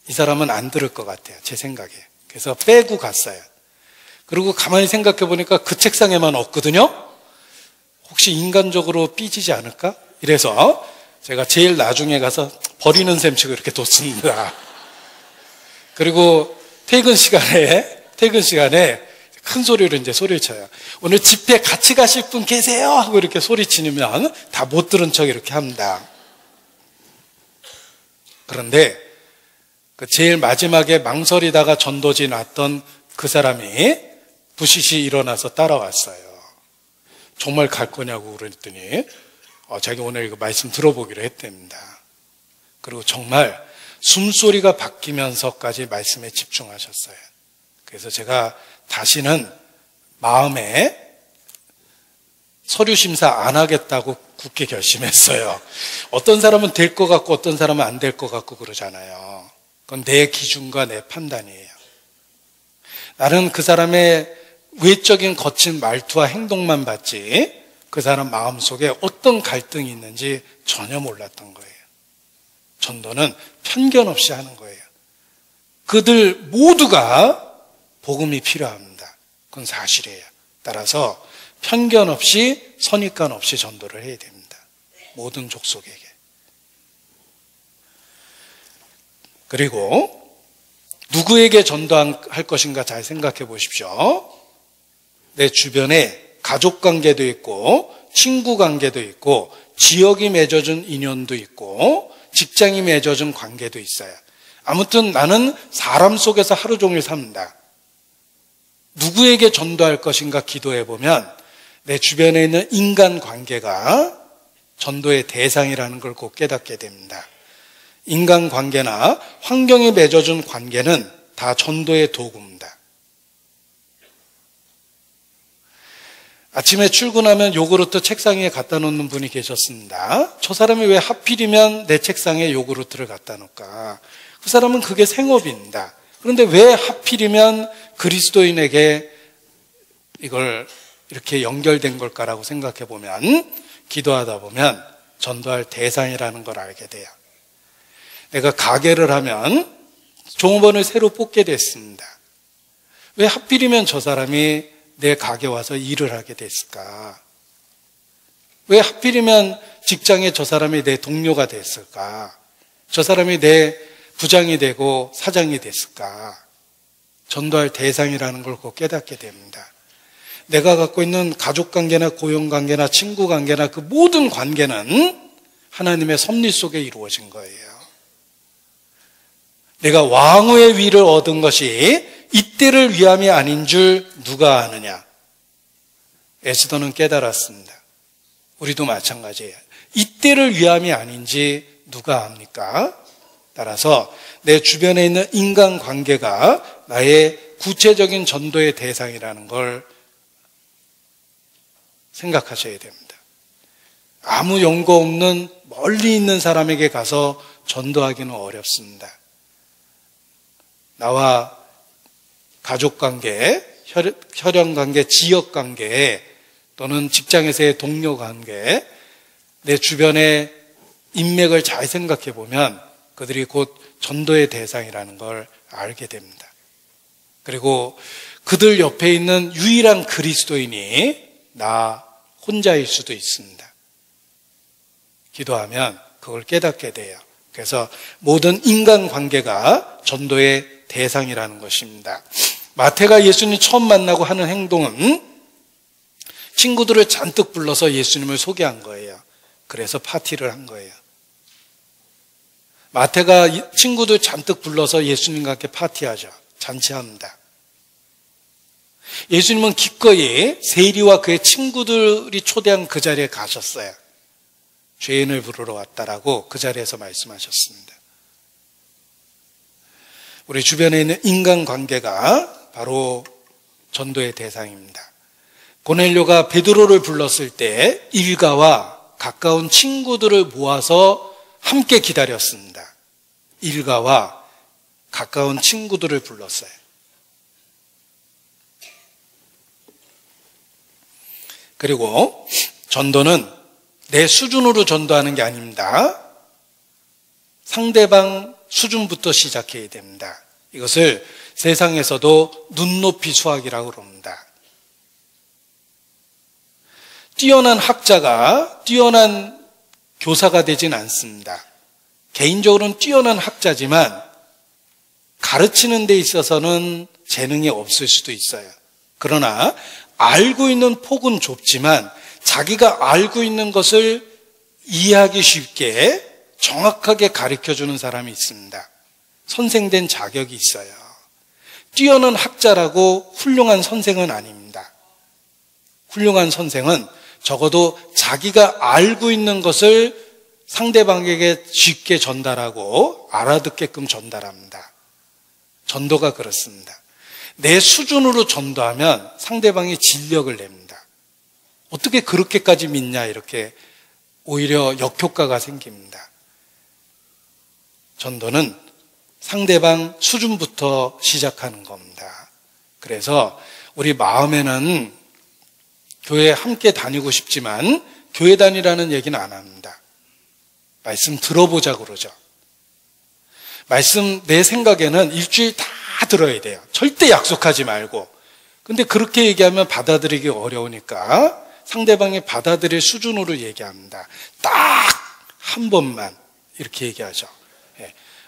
A: 이 사람은 안 들을 것 같아요. 제 생각에. 그래서 빼고 갔어요. 그리고 가만히 생각해 보니까 그 책상에만 없거든요. 혹시 인간적으로 삐지지 않을까? 이래서 제가 제일 나중에 가서 버리는 셈치고 이렇게 뒀습니다. 그리고 퇴근 시간에 큰 소리로 이제 소리를 쳐요. 오늘 집회 같이 가실 분 계세요? 하고 이렇게 소리 치면 다 못 들은 척 이렇게 합니다. 그런데 그 제일 마지막에 망설이다가 전도지 났던 그 사람이 부시시 일어나서 따라왔어요. 정말 갈 거냐고 그랬더니 자기 오늘 이거 말씀 들어보기로 했답니다. 그리고 정말 숨소리가 바뀌면서까지 말씀에 집중하셨어요. 그래서 제가 다시는 마음에 서류 심사 안 하겠다고 굳게 결심했어요. 어떤 사람은 될 것 같고 어떤 사람은 안 될 것 같고 그러잖아요. 그건 내 기준과 내 판단이에요. 나는 그 사람의 외적인 거친 말투와 행동만 봤지 그 사람 마음속에 어떤 갈등이 있는지 전혀 몰랐던 거예요. 전도는 편견 없이 하는 거예요. 그들 모두가 복음이 필요합니다. 그건 사실이에요. 따라서 편견 없이 선입관 없이 전도를 해야 됩니다. 모든 족속에게. 그리고 누구에게 전도할 것인가 잘 생각해 보십시오. 내 주변에 가족 관계도 있고 친구 관계도 있고 지역이 맺어준 인연도 있고 직장이 맺어준 관계도 있어요. 아무튼 나는 사람 속에서 하루 종일 삽니다. 누구에게 전도할 것인가 기도해 보면 내 주변에 있는 인간 관계가 전도의 대상이라는 걸 꼭 깨닫게 됩니다. 인간 관계나 환경이 맺어준 관계는 다 전도의 도구입니다. 아침에 출근하면 요구르트 책상 위에 갖다 놓는 분이 계셨습니다. 저 사람이 왜 하필이면 내 책상에 요구르트를 갖다 놓을까? 그 사람은 그게 생업입니다. 그런데 왜 하필이면 그리스도인에게 이걸 이렇게 연결된 걸까라고 생각해 보면 기도하다 보면 전도할 대상이라는 걸 알게 돼요. 내가 가게를 하면 종업원을 새로 뽑게 됐습니다. 왜 하필이면 저 사람이 내 가게 와서 일을 하게 됐을까? 왜 하필이면 직장에 저 사람이 내 동료가 됐을까? 저 사람이 내 부장이 되고 사장이 됐을까? 전도할 대상이라는 걸 꼭 깨닫게 됩니다. 내가 갖고 있는 가족관계나 고용관계나 친구관계나 그 모든 관계는 하나님의 섭리 속에 이루어진 거예요. 내가 왕후의 위를 얻은 것이 이때를 위함이 아닌 줄 누가 아느냐? 에스더는 깨달았습니다. 우리도 마찬가지예요. 이때를 위함이 아닌지 누가 압니까? 따라서 내 주변에 있는 인간관계가 나의 구체적인 전도의 대상이라는 걸 생각하셔야 됩니다. 아무 연고 없는 멀리 있는 사람에게 가서 전도하기는 어렵습니다. 나와 가족관계, 혈연관계, 지역관계 또는 직장에서의 동료관계, 내 주변의 인맥을 잘 생각해 보면 그들이 곧 전도의 대상이라는 걸 알게 됩니다. 그리고 그들 옆에 있는 유일한 그리스도인이 나 혼자일 수도 있습니다. 기도하면 그걸 깨닫게 돼요. 그래서 모든 인간관계가 전도의 대상이라는 것입니다. 마태가 예수님 처음 만나고 하는 행동은 친구들을 잔뜩 불러서 예수님을 소개한 거예요. 그래서 파티를 한 거예요. 마태가 친구들 잔뜩 불러서 예수님과 함께 파티하죠. 잔치합니다. 예수님은 기꺼이 세리와 그의 친구들이 초대한 그 자리에 가셨어요. 죄인을 부르러 왔다라고 그 자리에서 말씀하셨습니다. 우리 주변에 있는 인간관계가 바로 전도의 대상입니다. 고넬료가 베드로를 불렀을 때 일가와 가까운 친구들을 모아서 함께 기다렸습니다. 일가와 가까운 친구들을 불렀어요. 그리고 전도는 내 수준으로 전도하는 게 아닙니다. 상대방 수준부터 시작해야 됩니다. 이것을 세상에서도 눈높이 수학이라고 그럽니다. 뛰어난 학자가 뛰어난 교사가 되진 않습니다. 개인적으로는 뛰어난 학자지만 가르치는 데 있어서는 재능이 없을 수도 있어요. 그러나 알고 있는 폭은 좁지만 자기가 알고 있는 것을 이해하기 쉽게 정확하게 가르쳐주는 사람이 있습니다. 선생된 자격이 있어요. 뛰어난 학자라고 훌륭한 선생은 아닙니다. 훌륭한 선생은 적어도 자기가 알고 있는 것을 상대방에게 쉽게 전달하고 알아듣게끔 전달합니다. 전도가 그렇습니다. 내 수준으로 전도하면 상대방이 진력을 냅니다. 어떻게 그렇게까지 믿냐, 이렇게 오히려 역효과가 생깁니다. 전도는 상대방 수준부터 시작하는 겁니다. 그래서 우리 마음에는 교회 함께 다니고 싶지만 교회 다니라는 얘기는 안 합니다. 말씀 들어보자 그러죠. 말씀 내 생각에는 일주일 다 들어야 돼요. 절대 약속하지 말고. 근데 그렇게 얘기하면 받아들이기 어려우니까 상대방이 받아들일 수준으로 얘기합니다. 딱 한 번만 이렇게 얘기하죠.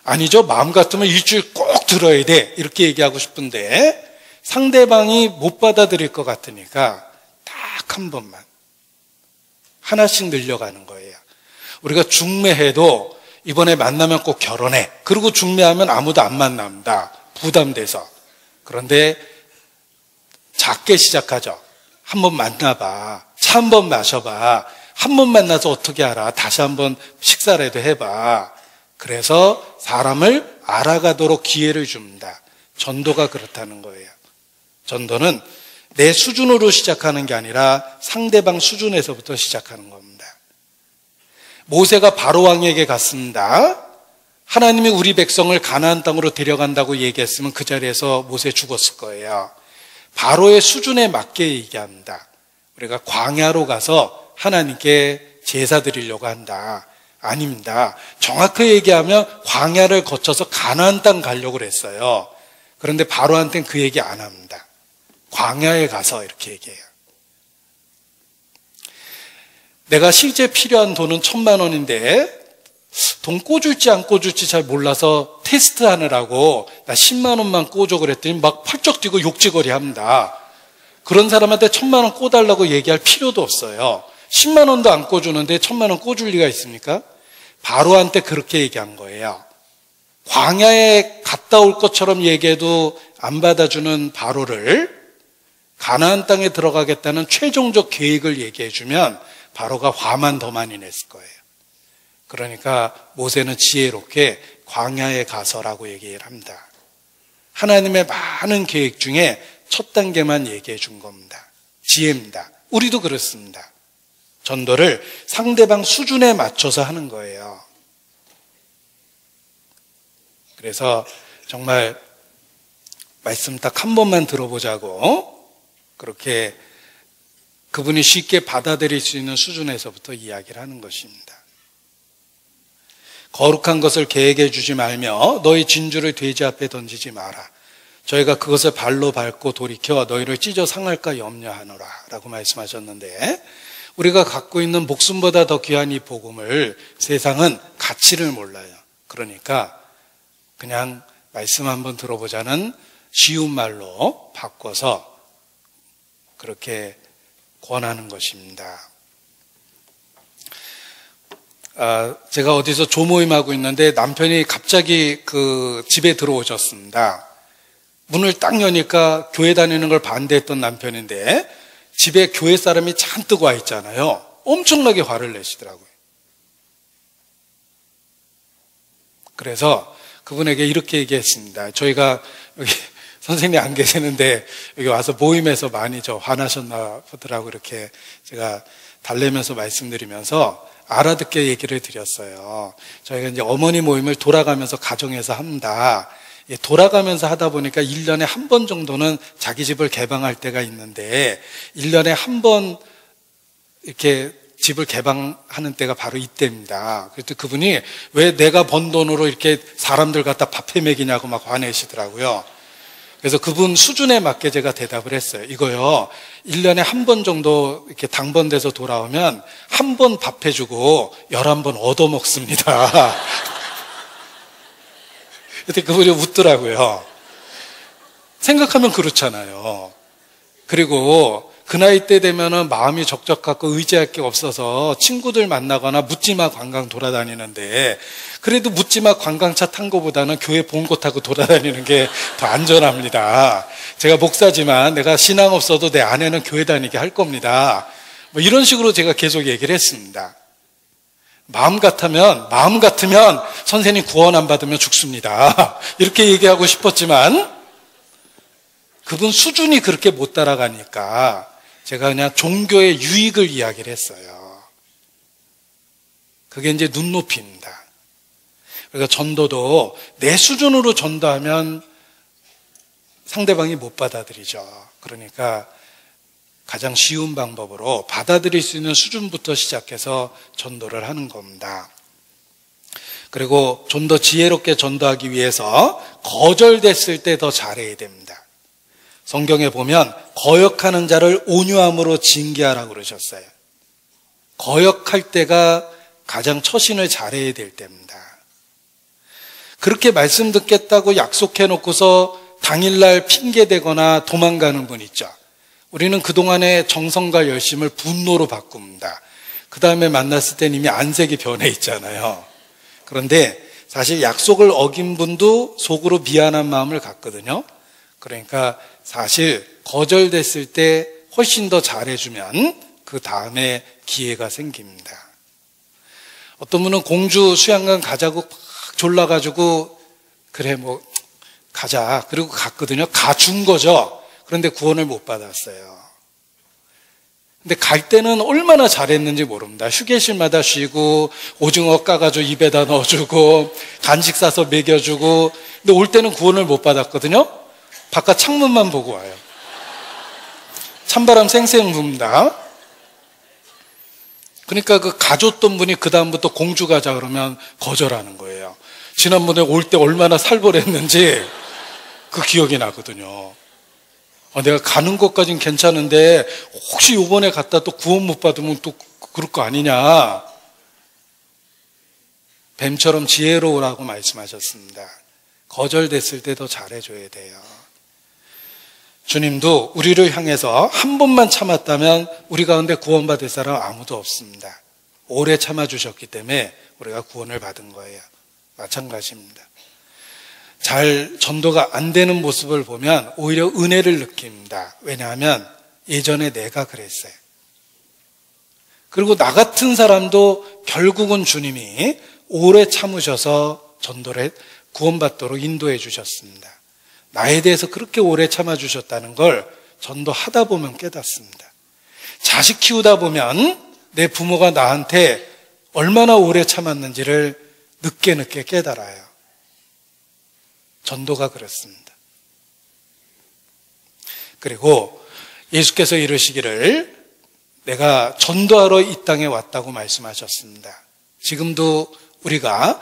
A: 아니죠. 마음 같으면 일주일 꼭 들어야 돼. 이렇게 얘기하고 싶은데 상대방이 못 받아들일 것 같으니까 딱 한 번만. 하나씩 늘려가는 거예요. 우리가 중매해도 이번에 만나면 꼭 결혼해. 그리고 중매하면 아무도 안 만납니다. 부담돼서. 그런데 작게 시작하죠. 한번 만나봐. 차 한 번 마셔봐. 한 번 만나서 어떻게 알아? 다시 한번 식사라도 해봐. 그래서 사람을 알아가도록 기회를 줍니다. 전도가 그렇다는 거예요. 전도는 내 수준으로 시작하는 게 아니라 상대방 수준에서부터 시작하는 겁니다. 모세가 바로 왕에게 갔습니다. 하나님이 우리 백성을 가나안 땅으로 데려간다고 얘기했으면 그 자리에서 모세 죽었을 거예요. 바로의 수준에 맞게 얘기합니다. 우리가 광야로 가서 하나님께 제사 드리려고 한다. 아닙니다. 정확하게 얘기하면 광야를 거쳐서 가나안 땅 가려고 그랬어요. 그런데 바로한테는 그 얘기 안 합니다. 광야에 가서 이렇게 얘기해요. 내가 실제 필요한 돈은 1,000만 원인데 돈 꽂을지 안 꽂을지 잘 몰라서 테스트하느라고 나 10만 원만 꽂아 그랬더니 막 펄쩍 뛰고 욕지거리 합니다. 그런 사람한테 1,000만 원 꽂달라고 얘기할 필요도 없어요. 10만 원도 안 꽂주는데 1,000만 원 꽂을 리가 있습니까? 바로한테 그렇게 얘기한 거예요. 광야에 갔다 올 것처럼 얘기해도 안 받아주는 바로를 가나안 땅에 들어가겠다는 최종적 계획을 얘기해주면 바로가 화만 더 많이 냈을 거예요. 그러니까 모세는 지혜롭게 광야에 가서라고 얘기를 합니다. 하나님의 많은 계획 중에 첫 단계만 얘기해 준 겁니다. 지혜입니다. 우리도 그렇습니다. 전도를 상대방 수준에 맞춰서 하는 거예요. 그래서 정말 말씀 딱 한 번만 들어보자고 그렇게 그분이 쉽게 받아들일 수 있는 수준에서부터 이야기를 하는 것입니다. 거룩한 것을 계획해 주지 말며 너희 진주를 돼지 앞에 던지지 마라. 저희가 그것을 발로 밟고 돌이켜 너희를 찢어 상할까 염려하노라 라고 말씀하셨는데 우리가 갖고 있는 목숨보다 더 귀한 이 복음을 세상은 가치를 몰라요. 그러니까 그냥 말씀 한번 들어보자는 쉬운 말로 바꿔서 그렇게 권하는 것입니다. 제가 어디서 조모임하고 있는데 남편이 갑자기 그 집에 들어오셨습니다. 문을 딱 여니까 교회 다니는 걸 반대했던 남편인데 집에 교회 사람이 잔뜩 와 있잖아요. 엄청나게 화를 내시더라고요. 그래서 그분에게 이렇게 얘기했습니다. 저희가 여기 선생님이 안 계시는데 여기 와서 모임에서 많이 화나셨나 보더라고 이렇게 제가 달래면서 말씀드리면서 알아듣게 얘기를 드렸어요. 저희가 이제 어머니 모임을 돌아가면서 가정에서 합니다. 돌아가면서 하다 보니까 1년에 한 번 정도는 자기 집을 개방할 때가 있는데 1년에 한 번 이렇게 집을 개방하는 때가 바로 이때입니다. 그래서 그분이 왜 내가 번 돈으로 이렇게 사람들 갖다 밥해 먹이냐고 막 화내시더라고요. 그래서 그분 수준에 맞게 제가 대답을 했어요. 이거요, 1년에 한 번 정도 이렇게 당번돼서 돌아오면 한 번 밥 해주고 11번 얻어먹습니다. 그때 그분이 웃더라고요. 생각하면 그렇잖아요. 그리고 그 나이 때 되면은 마음이 적적하고 의지할 게 없어서 친구들 만나거나 묻지마 관광 돌아다니는데, 그래도 묻지마 관광차 탄 거보다는 교회 본 곳 타고 돌아다니는 게 더 안전합니다. 제가 목사지만 내가 신앙 없어도 내 아내는 교회 다니게 할 겁니다. 뭐 이런 식으로 제가 계속 얘기를 했습니다. 마음 같으면 선생님 구원 안 받으면 죽습니다. 이렇게 얘기하고 싶었지만 그분 수준이 그렇게 못 따라가니까 제가 그냥 종교의 유익을 이야기를 했어요. 그게 이제 눈높이입니다. 그러니까 전도도 내 수준으로 전도하면 상대방이 못 받아들이죠. 그러니까 가장 쉬운 방법으로 받아들일 수 있는 수준부터 시작해서 전도를 하는 겁니다. 그리고 좀 더 지혜롭게 전도하기 위해서 거절됐을 때 더 잘해야 됩니다. 성경에 보면 거역하는 자를 온유함으로 징계하라고 그러셨어요. 거역할 때가 가장 처신을 잘해야 될 때입니다. 그렇게 말씀 듣겠다고 약속해 놓고서 당일날 핑계대거나 도망가는 분 있죠. 우리는 그동안의 정성과 열심을 분노로 바꿉니다. 그 다음에 만났을 땐 이미 안색이 변해 있잖아요. 그런데 사실 약속을 어긴 분도 속으로 미안한 마음을 갖거든요. 그러니까 사실 거절됐을 때 훨씬 더 잘해주면 그 다음에 기회가 생깁니다. 어떤 분은 공주 수양관 가자고 막 졸라가지고 그래 뭐 가자 그리고 갔거든요. 가준 거죠. 그런데 구원을 못 받았어요. 근데 갈 때는 얼마나 잘했는지 모릅니다. 휴게실마다 쉬고 오징어 까가지고 입에다 넣어주고 간식 싸서 먹여주고, 근데 올 때는 구원을 못 받았거든요. 바깥 창문만 보고 와요. 찬바람 쌩쌩 붑니다. 그러니까 그 가줬던 분이 그 다음부터 공주 가자 그러면 거절하는 거예요. 지난번에 올 때 얼마나 살벌했는지 그 기억이 나거든요. 내가 가는 것까진 괜찮은데 혹시 이번에 갔다 또 구원 못 받으면 또 그럴 거 아니냐. 뱀처럼 지혜로우라고 말씀하셨습니다. 거절됐을 때 더 잘해줘야 돼요. 주님도 우리를 향해서 한 번만 참았다면 우리 가운데 구원받을 사람 아무도 없습니다. 오래 참아주셨기 때문에 우리가 구원을 받은 거예요. 마찬가지입니다. 잘 전도가 안 되는 모습을 보면 오히려 은혜를 느낍니다. 왜냐하면 예전에 내가 그랬어요. 그리고 나 같은 사람도 결국은 주님이 오래 참으셔서 전도를 구원받도록 인도해 주셨습니다. 나에 대해서 그렇게 오래 참아주셨다는 걸 전도하다 보면 깨닫습니다. 자식 키우다 보면 내 부모가 나한테 얼마나 오래 참았는지를 늦게 깨달아요. 전도가 그렇습니다. 그리고 예수께서 이르시기를 내가 전도하러 이 땅에 왔다고 말씀하셨습니다. 지금도 우리가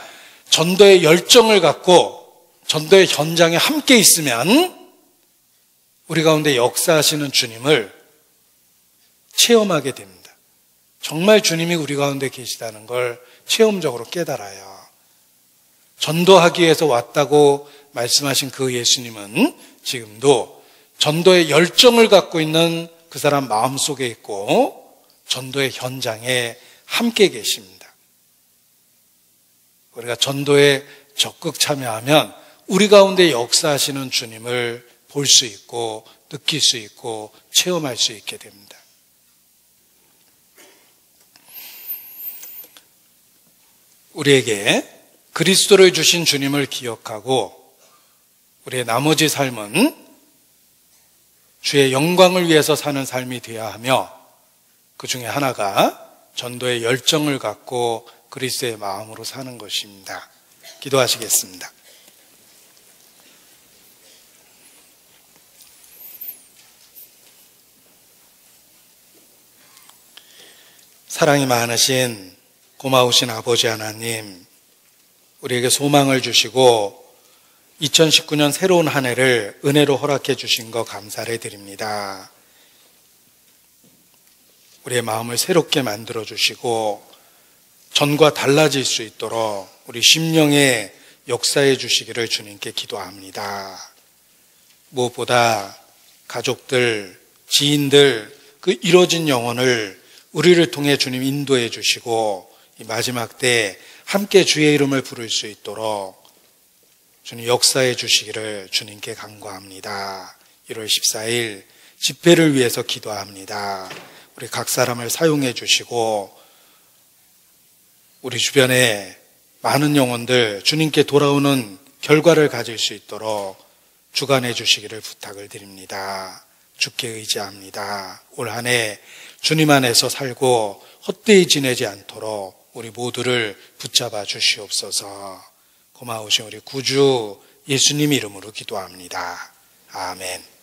A: 전도의 열정을 갖고 전도의 현장에 함께 있으면 우리 가운데 역사하시는 주님을 체험하게 됩니다. 정말 주님이 우리 가운데 계시다는 걸 체험적으로 깨달아요. 전도하기 위해서 왔다고 말씀하신 그 예수님은 지금도 전도의 열정을 갖고 있는 그 사람 마음속에 있고 전도의 현장에 함께 계십니다. 우리가 전도에 적극 참여하면 우리 가운데 역사하시는 주님을 볼 수 있고 느낄 수 있고 체험할 수 있게 됩니다. 우리에게 그리스도를 주신 주님을 기억하고 우리의 나머지 삶은 주의 영광을 위해서 사는 삶이 되어야 하며, 그 중에 하나가 전도의 열정을 갖고 그리스도의 마음으로 사는 것입니다. 기도하시겠습니다. 사랑이 많으신 고마우신 아버지 하나님, 우리에게 소망을 주시고 2019년 새로운 한 해를 은혜로 허락해 주신 것 감사를 드립니다. 우리의 마음을 새롭게 만들어 주시고 전과 달라질 수 있도록 우리 심령에 역사해 주시기를 주님께 기도합니다. 무엇보다 가족들, 지인들, 그 이뤄진 영혼을 우리를 통해 주님 인도해 주시고 이 마지막 때 함께 주의 이름을 부를 수 있도록 주님 역사해 주시기를 주님께 간구합니다. 1월 14일 집회를 위해서 기도합니다. 우리 각 사람을 사용해 주시고 우리 주변에 많은 영혼들 주님께 돌아오는 결과를 가질 수 있도록 주관해 주시기를 부탁을 드립니다. 주께 의지합니다. 올 한 해 주님 안에서 살고 헛되이 지내지 않도록 우리 모두를 붙잡아 주시옵소서. 고마우신 우리 구주 예수님 이름으로 기도합니다. 아멘.